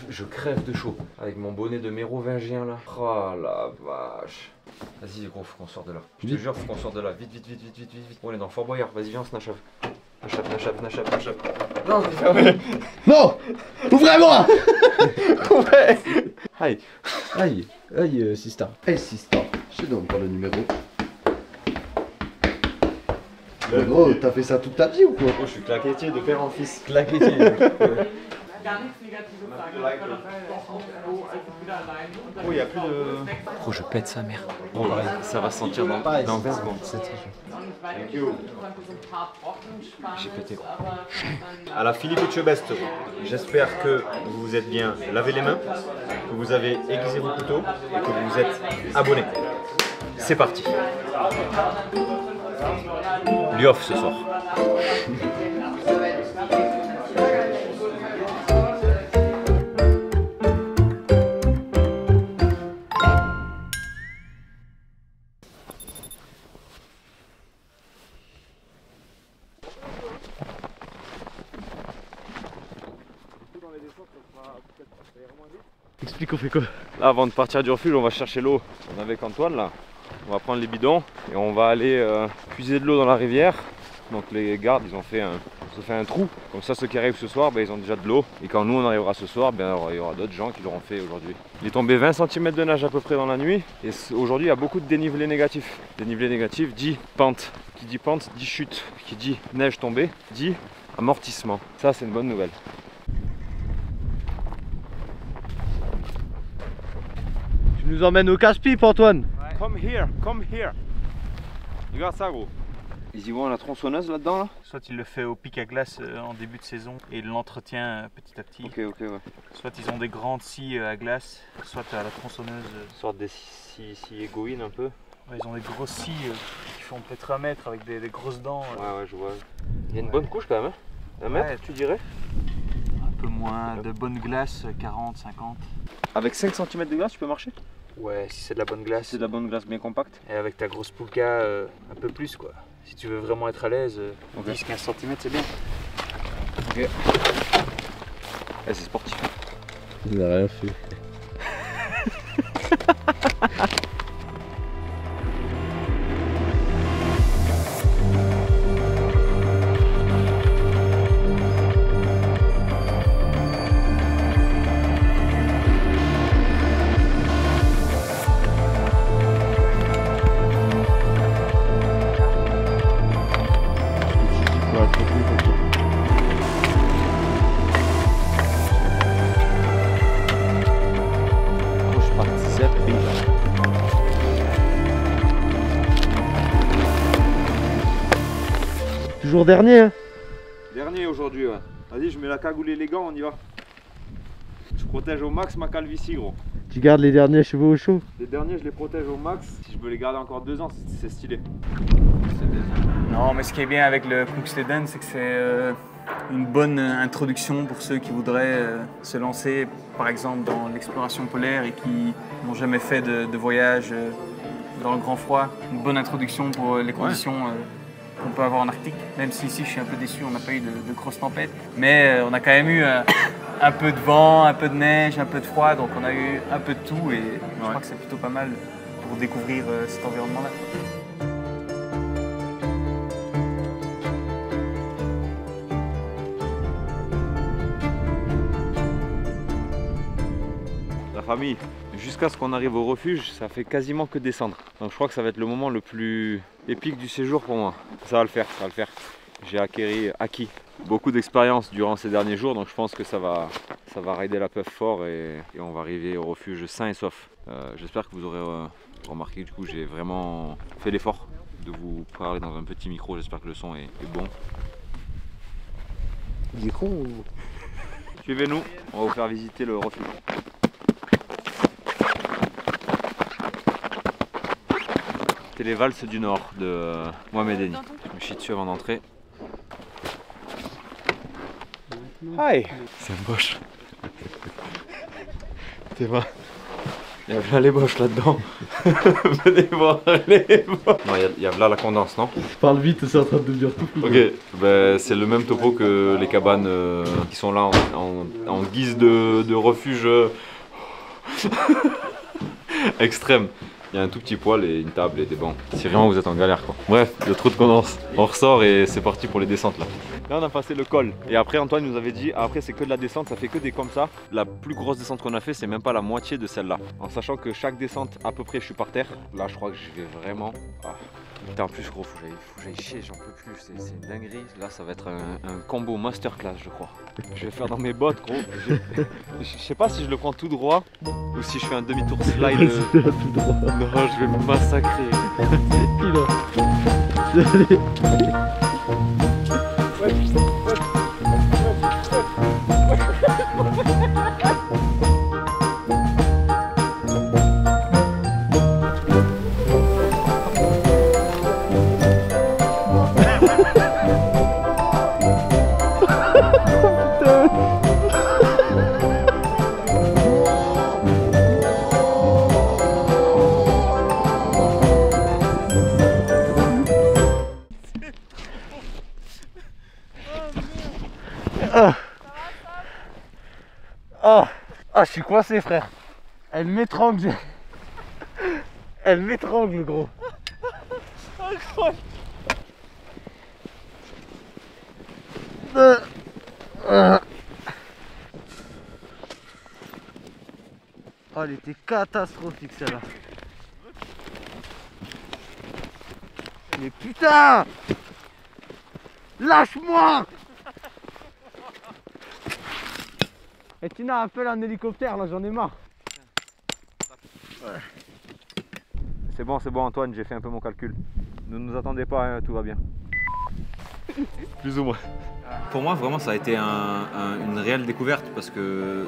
de chaud. Avec mon bonnet de mérovingien là. Oh la vache. Vas-y, gros, faut qu'on sorte de là. Je te jure, faut qu'on sorte de là. Vite. On est dans Fort Boyard. Vas-y, viens, on se nachave. Nachave. Non, c'est fermé. Non! Ouvrez-moi! Ouais. Aïe, Sista. Hey, Sista. Je te donne pas le numéro. Mais gros, t'as fait ça toute ta vie ou quoi? Oh, je suis claquetier de père en fils. Claquetier. Oh, y a plus de. Oh, je pète sa mère. Oh, ça va se sentir dans 20 secondes. Thank you. J'ai pété gros. À la Philippe Etchebest, j'espère que vous vous êtes bien lavé les mains, que vous avez aiguisé vos couteaux et que vous vous êtes abonnés. C'est parti. Lyof ce soir. Explique, on fait quoi? Là, avant de partir du refuge, on va chercher l'eau. On est avec Antoine là. On va prendre les bidons et on va aller puiser de l'eau dans la rivière. Donc les gardes, ils ont fait un trou. Comme ça, ceux qui arrivent ce soir, ils ont déjà de l'eau. Et quand nous, on arrivera ce soir, il y aura d'autres gens qui l'auront fait aujourd'hui. Il est tombé 20 cm de neige à peu près dans la nuit. Et aujourd'hui, il y a beaucoup de dénivelé négatif. Dénivelé négatif dit pente. Qui dit pente dit chute. Qui dit neige tombée dit amortissement. Ça, c'est une bonne nouvelle. Tu nous emmènes au casse-pipe, Antoine? Come here. Regarde ça gros. Ils y vont à la tronçonneuse là-dedans là? Soit il le fait au pic à glace en début de saison et il l'entretient petit à petit. Ok, ouais. Soit ils ont des grandes scies à glace, soit à la tronçonneuse. Une sorte de scie égoïne un peu. Ouais, ils ont des grosses scies qui font peut-être 1 mètre avec des grosses dents. Ouais, je vois. Il y a une bonne couche quand même, hein? 1 mètre, tu dirais? Un peu moins, de bonne glace, 40, 50. Avec 5 cm de glace, tu peux marcher? Ouais, si c'est de la bonne glace. C'est de la bonne glace bien compacte. Et avec ta grosse poulka, un peu plus quoi. Si tu veux vraiment être à l'aise, 10-15 cm c'est bien. Ok. Eh, c'est sportif. Il n'a rien fait. Toujours dernier hein. Dernier aujourd'hui, ouais. Vas-y, je mets la cagoule et les gants, on y va. Je protège au max ma calvitie, gros. Tu gardes les derniers cheveux au chaud? Les derniers, je les protège au max. Si je veux les garder encore 2 ans, c'est stylé. Non, mais ce qui est bien avec le Kungsleden, c'est que c'est une bonne introduction pour ceux qui voudraient se lancer, par exemple, dans l'exploration polaire et qui n'ont jamais fait de voyage dans le grand froid. Une bonne introduction pour les conditions qu'on peut avoir en Arctique. Même si ici, je suis un peu déçu, on n'a pas eu de grosses tempêtes. Mais on a quand même eu un peu de vent, un peu de neige, un peu de froid, donc on a eu un peu de tout et je crois que c'est plutôt pas mal pour découvrir cet environnement-là. La famille, jusqu'à ce qu'on arrive au refuge, ça fait quasiment que descendre. Donc je crois que ça va être le moment le plus épique du séjour pour moi. Ça va le faire, ça va le faire. J'ai acquis beaucoup d'expérience durant ces derniers jours, donc je pense que ça va rider la puff fort et on va arriver au refuge sain et sauf. J'espère que vous aurez remarqué, du coup j'ai vraiment fait l'effort de vous parler dans un petit micro, j'espère que le son est bon. Il est con ou... Suivez-nous, on va vous faire visiter le refuge. C'était les valses du Nord de Mohamed Eni. Je me chie dessus avant d'entrer. Hi! C'est un boche. T'es pas. Il y a là les boches là-dedans. Venez voir les boches. Non, il y a là la condense, non? Parle vite, c'est en train de devenir tout. Ok, ben, c'est le même topo que les cabanes qui sont là en guise de refuge extrême. Il y a un tout petit poêle et une table et des bancs. Si vraiment vous êtes en galère quoi. Bref, le trou de condense. On ressort et c'est parti pour les descentes là. Là on a passé le col. Et après Antoine nous avait dit, après c'est que de la descente, ça fait que des comme ça. La plus grosse descente qu'on a fait, c'est même pas la moitié de celle-là. En sachant que chaque descente, à peu près je suis par terre. Là je crois que je vais vraiment... Ah. Putain, en plus gros, faut que j'aille chier, j'en peux plus, c'est une dinguerie. Là ça va être un combo masterclass je crois. Je vais faire dans mes bottes gros. Je sais pas si je le prends tout droit ou si je fais un demi-tour slide. Tout droit. Non, je vais me massacrer. Ah, je suis coincé frère. Elle m'étrangle. Elle m'étrangle gros. Oh, elle était catastrophique celle-là. Mais putain! Lâche-moi! Et Tina, appelle un hélicoptère là, j'en ai marre. C'est bon Antoine, j'ai fait un peu mon calcul. Ne nous attendez pas, hein, tout va bien. Plus ou moins. Pour moi, vraiment, ça a été une réelle découverte parce que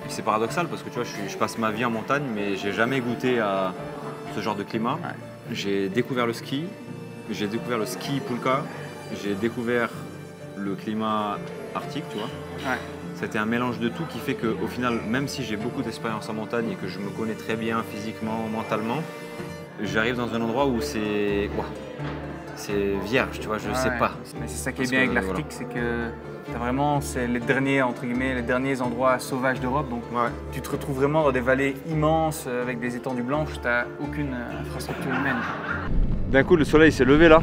c'est paradoxal parce que tu vois, je passe ma vie en montagne, mais j'ai jamais goûté à ce genre de climat. Ouais. J'ai découvert le ski Pulka, j'ai découvert le climat arctique, tu vois. Ouais. C'était un mélange de tout qui fait qu'au final, même si j'ai beaucoup d'expérience en montagne et que je me connais très bien physiquement, mentalement, j'arrive dans un endroit où c'est c'est vierge, tu vois, je sais pas. Mais c'est ça qui est bien avec l'Arctique, c'est que t'as vraiment, c'est les derniers, entre guillemets, les derniers endroits sauvages d'Europe. Donc tu te retrouves vraiment dans des vallées immenses avec des étendues blanches, t'as aucune infrastructure humaine. D'un coup, le soleil s'est levé là.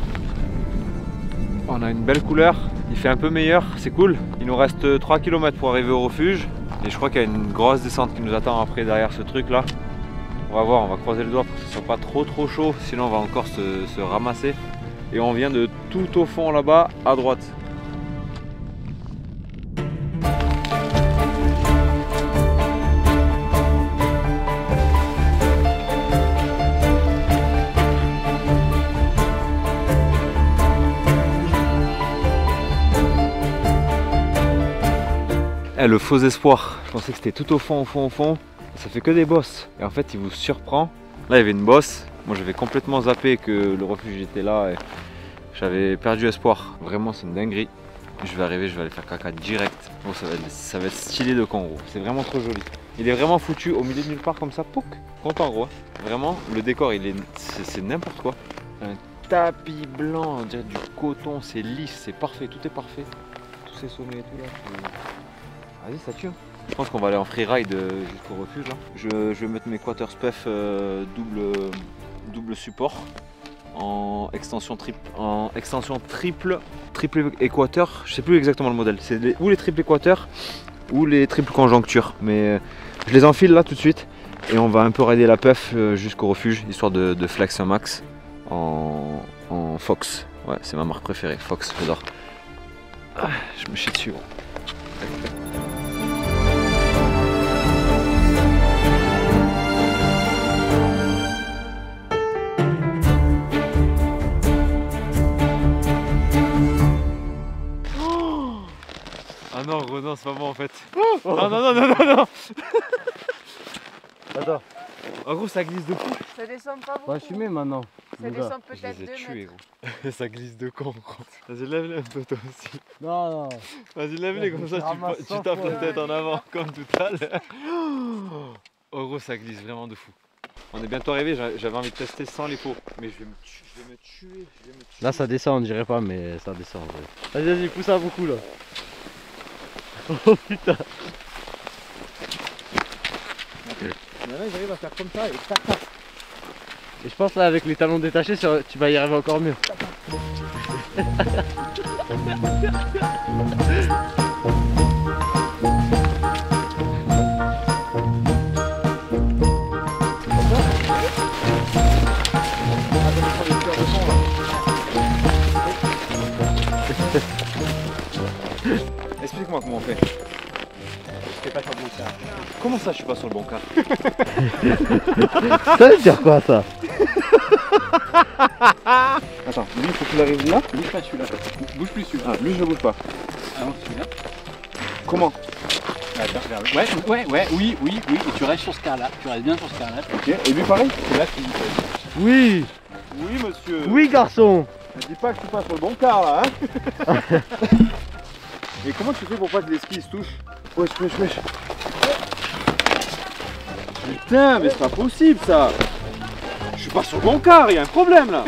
On a une belle couleur, il fait un peu meilleur, c'est cool. Il nous reste 3 km pour arriver au refuge. Et je crois qu'il y a une grosse descente qui nous attend après derrière ce truc là. On va voir, on va croiser le doigt pour que ce soit pas trop chaud, sinon on va encore se ramasser. Et on vient de tout au fond là-bas, à droite. Le faux espoir, je pensais que c'était tout au fond, ça fait que des bosses et en fait il vous surprend. Là il y avait une bosse, moi j'avais complètement zappé que le refuge était là et j'avais perdu espoir. Vraiment c'est une dinguerie. Je vais arriver, je vais aller faire caca direct. Bon, ça va être stylé de con gros, c'est vraiment trop joli. Il est vraiment foutu au milieu de nulle part comme ça, pouc, content gros. Vraiment le décor c'est n'importe quoi. Un tapis blanc, on dirait du coton, c'est lisse, c'est parfait, tout est parfait. Tous ces sommets et tout là. Vas-y, ça tue. Je pense qu'on va aller en freeride jusqu'au refuge là. Je vais mettre mes quater spuff double support en extension triple équateur. Je sais plus exactement le modèle. C'est ou les triple équateur ou les triple conjoncture. Mais je les enfile là tout de suite et on va un peu rider la puff jusqu'au refuge histoire de flex un max en Fox. Ouais, c'est ma marque préférée, Fox, j'adore. Ah, je me chie dessus. Gros. Ah non, Renan, c'est pas moi en fait. Oh non. Attends. En gros, ça glisse de fou. Ça descend pas beaucoup. On va fumer maintenant. Ça descend peut-être 2 tués, mètres. Gros. Ça glisse de con, gros. Vas-y, lève-les un peu toi aussi. Non. Vas-y, lève-les comme ça, tu tapes la tête en avant comme tout à l'heure. Oh gros, ça glisse vraiment de fou. On est bientôt arrivé, j'avais envie de tester sans les pots. Mais je vais me tuer. Là, ça descend, on dirait pas, mais ça descend. Vas-y, pousse ça beaucoup là. Oh putain. Là, ils arrivent à faire comme ça et tac tac. Et je pense là avec les talons détachés, tu vas y arriver encore mieux. Explique-moi comment on fait. Je pas sur le bon car. Comment ça je suis pas sur le bon car? Ça veut dire quoi ça? Attends, lui il faut qu'il arrive là. Bouge pas celui-là. Bouge plus celui-là. Ah, lui je bouge pas. Ah non, celui-là. Comment? Ouais, oui. Et tu restes sur ce car-là. Tu restes bien sur ce car-là. Ok, et lui pareil? C'est là Oui. Oui monsieur. Oui garçon. Ne dis pas que je suis pas sur le bon car là, hein. Et comment tu fais pour pas que les skis se touchent? Wesh. Putain, mais c'est pas possible ça. Je suis pas sur le bon car, il y a un problème là.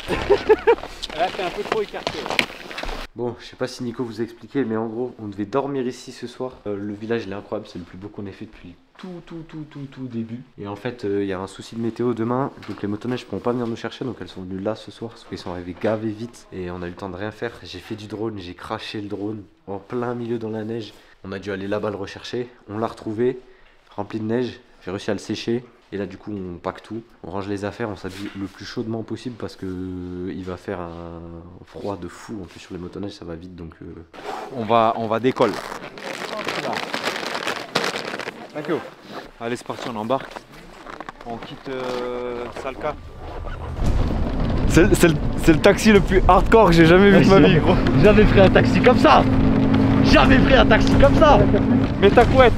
Là, t'es un peu trop écarté. Bon, je sais pas si Nico vous a expliqué, mais en gros, on devait dormir ici ce soir. Le village, il est incroyable, c'est le plus beau qu'on ait fait depuis tout début. Et en fait, il y a un souci de météo demain, donc les motoneiges pourront pas venir nous chercher, donc elles sont venues là ce soir, parce qu'ils sont arrivés gavés vite, et on a eu le temps de rien faire. J'ai fait du drone, j'ai craché le drone en plein milieu dans la neige. On a dû aller là-bas le rechercher, on l'a retrouvé, rempli de neige, j'ai réussi à le sécher. Et là du coup on pack tout, on range les affaires, on s'habille le plus chaudement possible parce que il va faire un froid de fou. En plus sur les motoneiges ça va vite donc on va décoller. D'accord. Allez c'est parti, on embarque. On quitte Salka. C'est le taxi le plus hardcore que j'ai jamais vu de ma vie gros. Jamais pris un taxi comme ça. Jamais pris un taxi comme ça. Mets ta couette.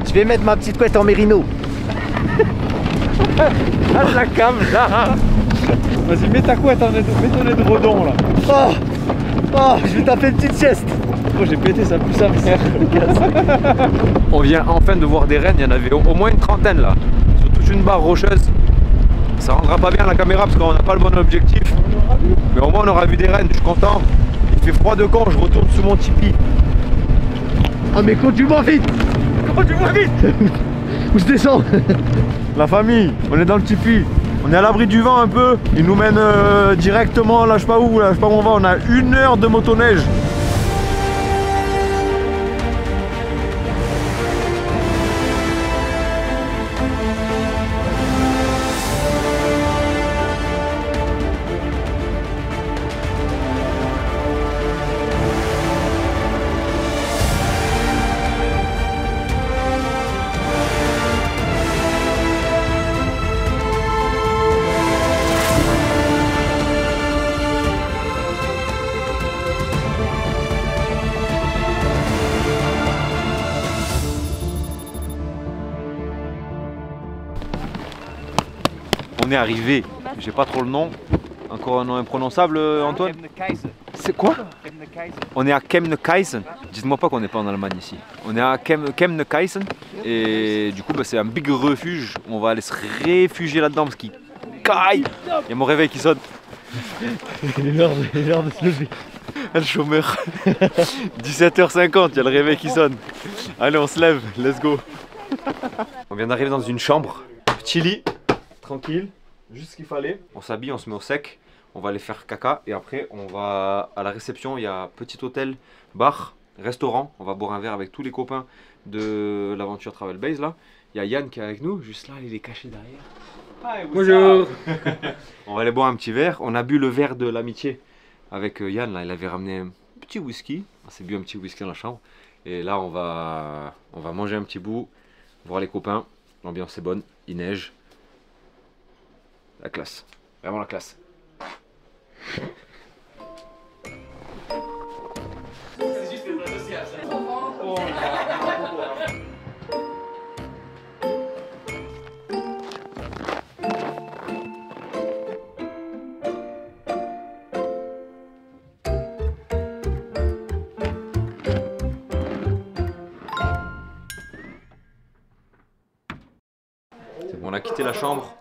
Je vais mettre ma petite couette en mérino. Ah la cam là. Vas-y mets ta couette, mets ton édredon là. Oh, je vais taper une petite sieste. Oh j'ai pété ça plus sa mère. On vient enfin de voir des rennes, il y en avait au moins une trentaine là. Sur toute une barre rocheuse. Ça rendra pas bien la caméra parce qu'on n'a pas le bon objectif. Mais au moins on aura vu des rennes, je suis content. Il fait froid de con, je retourne sous mon tipi. Ah mais conduis-moi vite. Conduis-moi vite. Où je descends? La famille, on est dans le tipi. On est à l'abri du vent un peu. Il nous mène directement, là je sais pas où, là je sais pas où on va. On a 1 heure de motoneige. On est arrivé, j'ai pas trop le nom, encore un nom imprononçable Antoine. C'est quoi? On est à Kebnekaise. Dites-moi pas qu'on n'est pas en Allemagne ici. On est à Kebnekaise et du coup bah, c'est un big refuge. On va aller se réfugier là-dedans parce qu'il caille. Il y a mon réveil qui sonne. Il est l'heure de se lever. Le chômeur. 17h50, il y a le réveil qui sonne. Allez on se lève, let's go. On vient d'arriver dans une chambre. Petit lit, tranquille. Juste ce qu'il fallait. On s'habille, on se met au sec. On va aller faire caca et après on va à la réception. Il y a petit hôtel, bar, restaurant. On va boire un verre avec tous les copains de l'aventure Travel Base là. Il y a Yann qui est avec nous, juste là, il est caché derrière. Hi, bonjour. On va aller boire un petit verre. On a bu le verre de l'amitié avec Yann là. Il avait ramené un petit whisky. On s'est bu un petit whisky dans la chambre. Et là on va manger un petit bout, voir les copains. L'ambiance est bonne, il neige. La classe, vraiment la classe. On a quitté la chambre,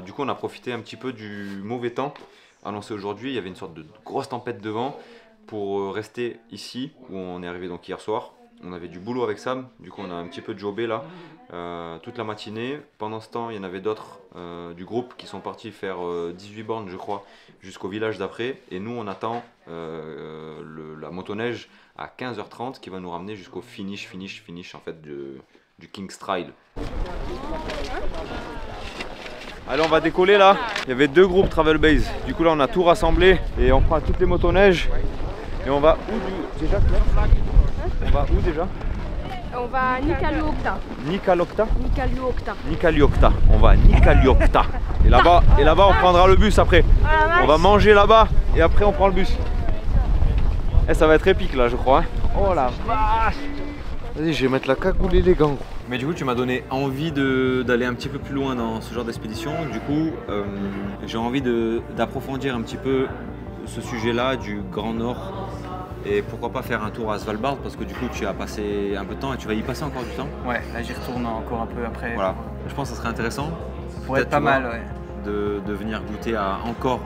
du coup on a profité un petit peu du mauvais temps annoncé aujourd'hui. Il y avait une sorte de grosse tempête de vent pour rester ici où on est arrivé donc hier soir. On avait du boulot avec Sam, du coup on a un petit peu jobé là toute la matinée. Pendant ce temps il y en avait d'autres du groupe qui sont partis faire 18 bornes je crois jusqu'au village d'après. Et nous on attend la motoneige à 15h30 qui va nous ramener jusqu'au finish en fait du King's Trail. Allez on va décoller là. Il y avait 2 groupes Travel Base. Du coup là on a tout rassemblé et on prend toutes les motoneiges. Et on va où déjà Claire? On va où déjà? On va à Nikkaluokta. Nikkaluokta? Nikkaluokta. Nikkaluokta. On va à Nikkaluokta. Et là-bas on prendra le bus après. On va manger là-bas et après on prend le bus. Et ça va être épique là je crois. Hein. Oh la vache! Vas-y, je vais mettre la cagoule et les gants. Mais du coup, tu m'as donné envie d'aller un petit peu plus loin dans ce genre d'expédition. Du coup, j'ai envie d'approfondir un petit peu ce sujet-là du Grand Nord. Et pourquoi pas faire un tour à Svalbard parce que du coup, tu as passé un peu de temps et tu vas y passer encore du temps. Ouais, là j'y retourne encore un peu après. Voilà, je pense que ça serait intéressant. Ça pourrait être pas mal, ouais. De venir goûter à encore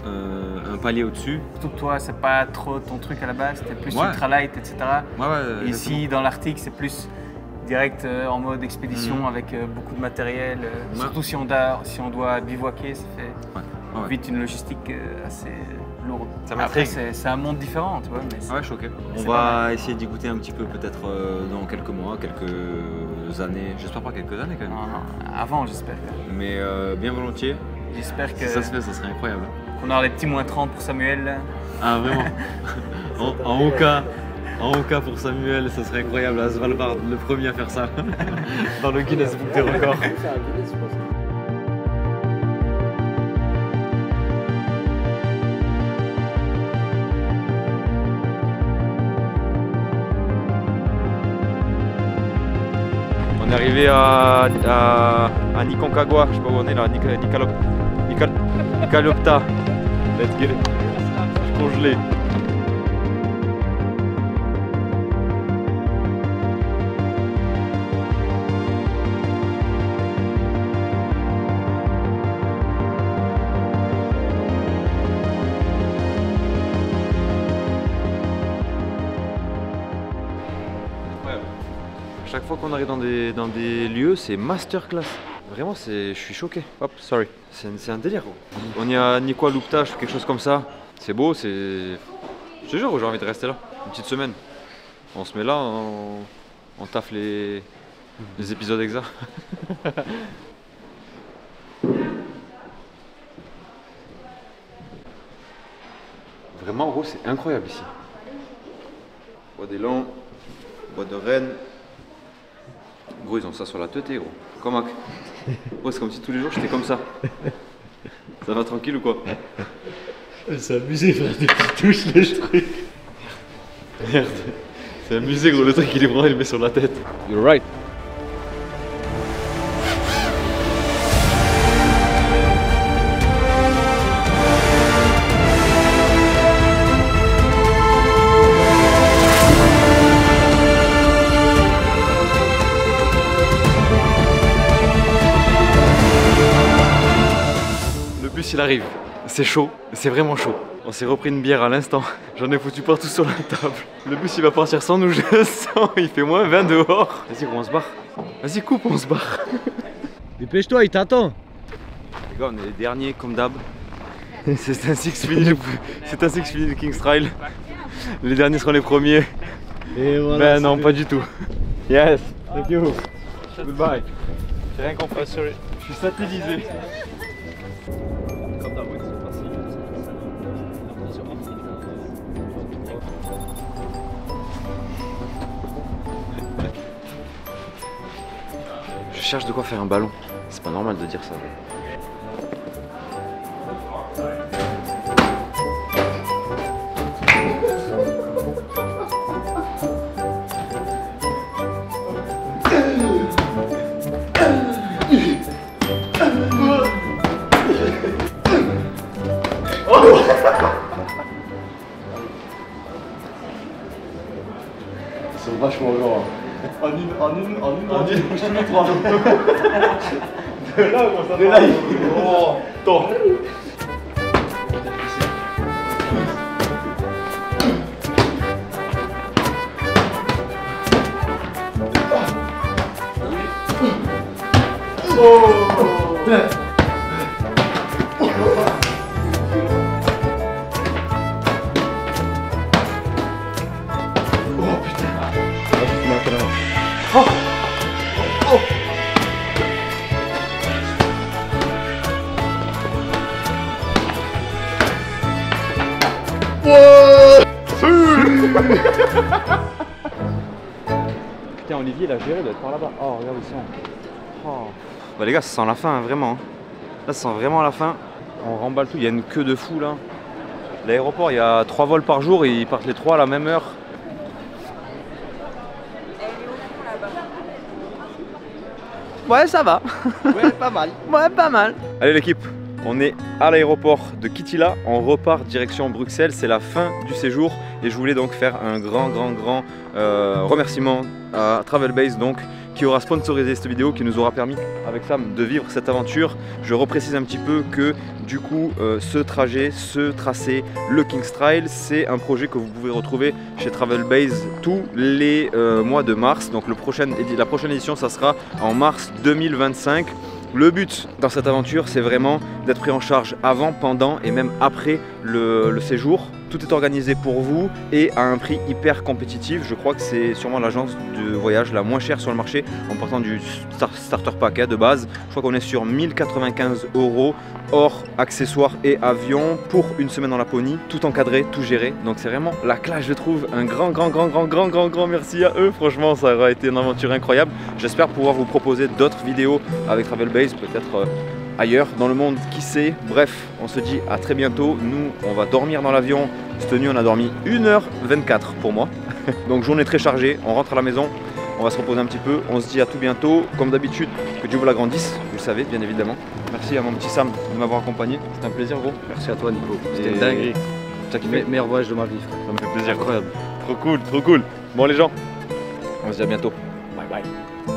un palier au-dessus. Surtout que toi, c'est pas trop ton truc à la base, c'était plus ultralight, etc. Ouais, ici, dans l'Arctique, c'est plus direct en mode expédition avec beaucoup de matériel. Surtout si on doit bivouaquer, ça fait vite une logistique assez lourde. Après, c'est un monde différent, tu vois. Mais je suis ok. On va essayer d'y goûter un petit peu, peut-être dans quelques mois, quelques années. J'espère pas quelques années quand même. Non, avant, j'espère. Mais bien volontiers. J'espère que. Si ça se fait, ça serait incroyable. On aura les petits moins 30 pour Samuel. Là. Ah, vraiment? En haut cas pour Samuel, ça serait incroyable à Svalbard, le premier à faire ça. Dans le Guinness Book des records. On est arrivé à Niconcagua, je sais pas où on est là, Nikkaluokta. Let's get it. Je suis congelé. incroyable. Chaque fois qu'on arrive dans des lieux, c'est masterclass. Vraiment, je suis choqué. Hop, sorry. C'est un délire. On y a ni quoi Louptage ou quelque chose comme ça. C'est beau, c'est... Je te jure, j'ai envie de rester là. Une petite semaine. On se met là, on taffe les épisodes exacts. Vraiment, gros, c'est incroyable ici. Bois d'élan, bois de Rennes. Gros, ils ont ça sur la tête, gros. Comme Mac. Gros, c'est comme si tous les jours j'étais comme ça. Ça va tranquille ou quoi? C'est abusé, frère, tu touches les trucs. Merde. C'est amusé, gros, le truc il est prend, il le met sur la tête. You're right. Le bus il arrive. C'est chaud, c'est vraiment chaud. On s'est repris une bière à l'instant. J'en ai foutu partout sur la table. Le bus il va partir sans nous, je sens. Il fait moins 20 dehors. Vas-y, on se barre. Vas-y, coupe, on se barre. Dépêche-toi, il t'attend. Les gars, on est les derniers comme d'hab. C'est ainsi que se finit le King's Trail. Les derniers seront les premiers. Et voilà. Ben non, pas du tout. Yes, thank you. Goodbye. J'ai rien compris. Sorry. Je suis satellisé. Je cherche de quoi faire un ballon. C'est pas normal de dire ça. Ils sont vachement grands. En une, bouge tous les trois. De là, on s'en va. Oh, attends. Putain, Olivier, il a géré, il doit être par là-bas. Oh, regarde ici. Oh. Bah, les gars, ça sent la fin, hein, vraiment. Hein. Là, ça sent vraiment la fin. On remballe tout, il y a une queue de fou là. L'aéroport, il y a 3 vols par jour et ils partent les 3 à la même heure. Ouais, ça va. Ouais, pas mal. Ouais, pas mal. Allez l'équipe, on est à l'aéroport de Kittilä, on repart direction Bruxelles, c'est la fin du séjour et je voulais donc faire un grand remerciement à Travelbase donc qui aura sponsorisé cette vidéo, qui nous aura permis avec Sam de vivre cette aventure. Je reprécise un petit peu que du coup ce trajet, ce tracé, le King's Trail, c'est un projet que vous pouvez retrouver chez Travelbase tous les mois de mars. Donc la prochaine édition ça sera en mars 2025. Le but dans cette aventure, c'est vraiment d'être pris en charge avant, pendant et même après le séjour. Tout est organisé pour vous et à un prix hyper compétitif. Je crois que c'est sûrement l'agence de voyage la moins chère sur le marché en partant du starter pack de base. Je crois qu'on est sur 1095 € hors accessoires et avion pour une semaine en Laponie, tout encadré, tout géré. Donc c'est vraiment la classe, je trouve. Un grand merci à eux. Franchement, ça aura été une aventure incroyable. J'espère pouvoir vous proposer d'autres vidéos avec Travelbase, peut-être ailleurs dans le monde, qui sait. Bref, on se dit à très bientôt. Nous, on va dormir dans l'avion. Cette nuit, on a dormi 1h24 pour moi. Donc journée très chargée, on rentre à la maison, on va se reposer un petit peu. On se dit à tout bientôt. Comme d'habitude, que Dieu vous l'agrandisse, vous le savez, bien évidemment. Merci à mon petit Sam de m'avoir accompagné. C'était un plaisir, gros. Merci à toi, Nico. C'était une dinguerie. Ça qui fait meilleur voyage de ma vie. Ça me fait plaisir. Incroyable. Trop cool. Bon les gens, on se dit à bientôt. Bye bye.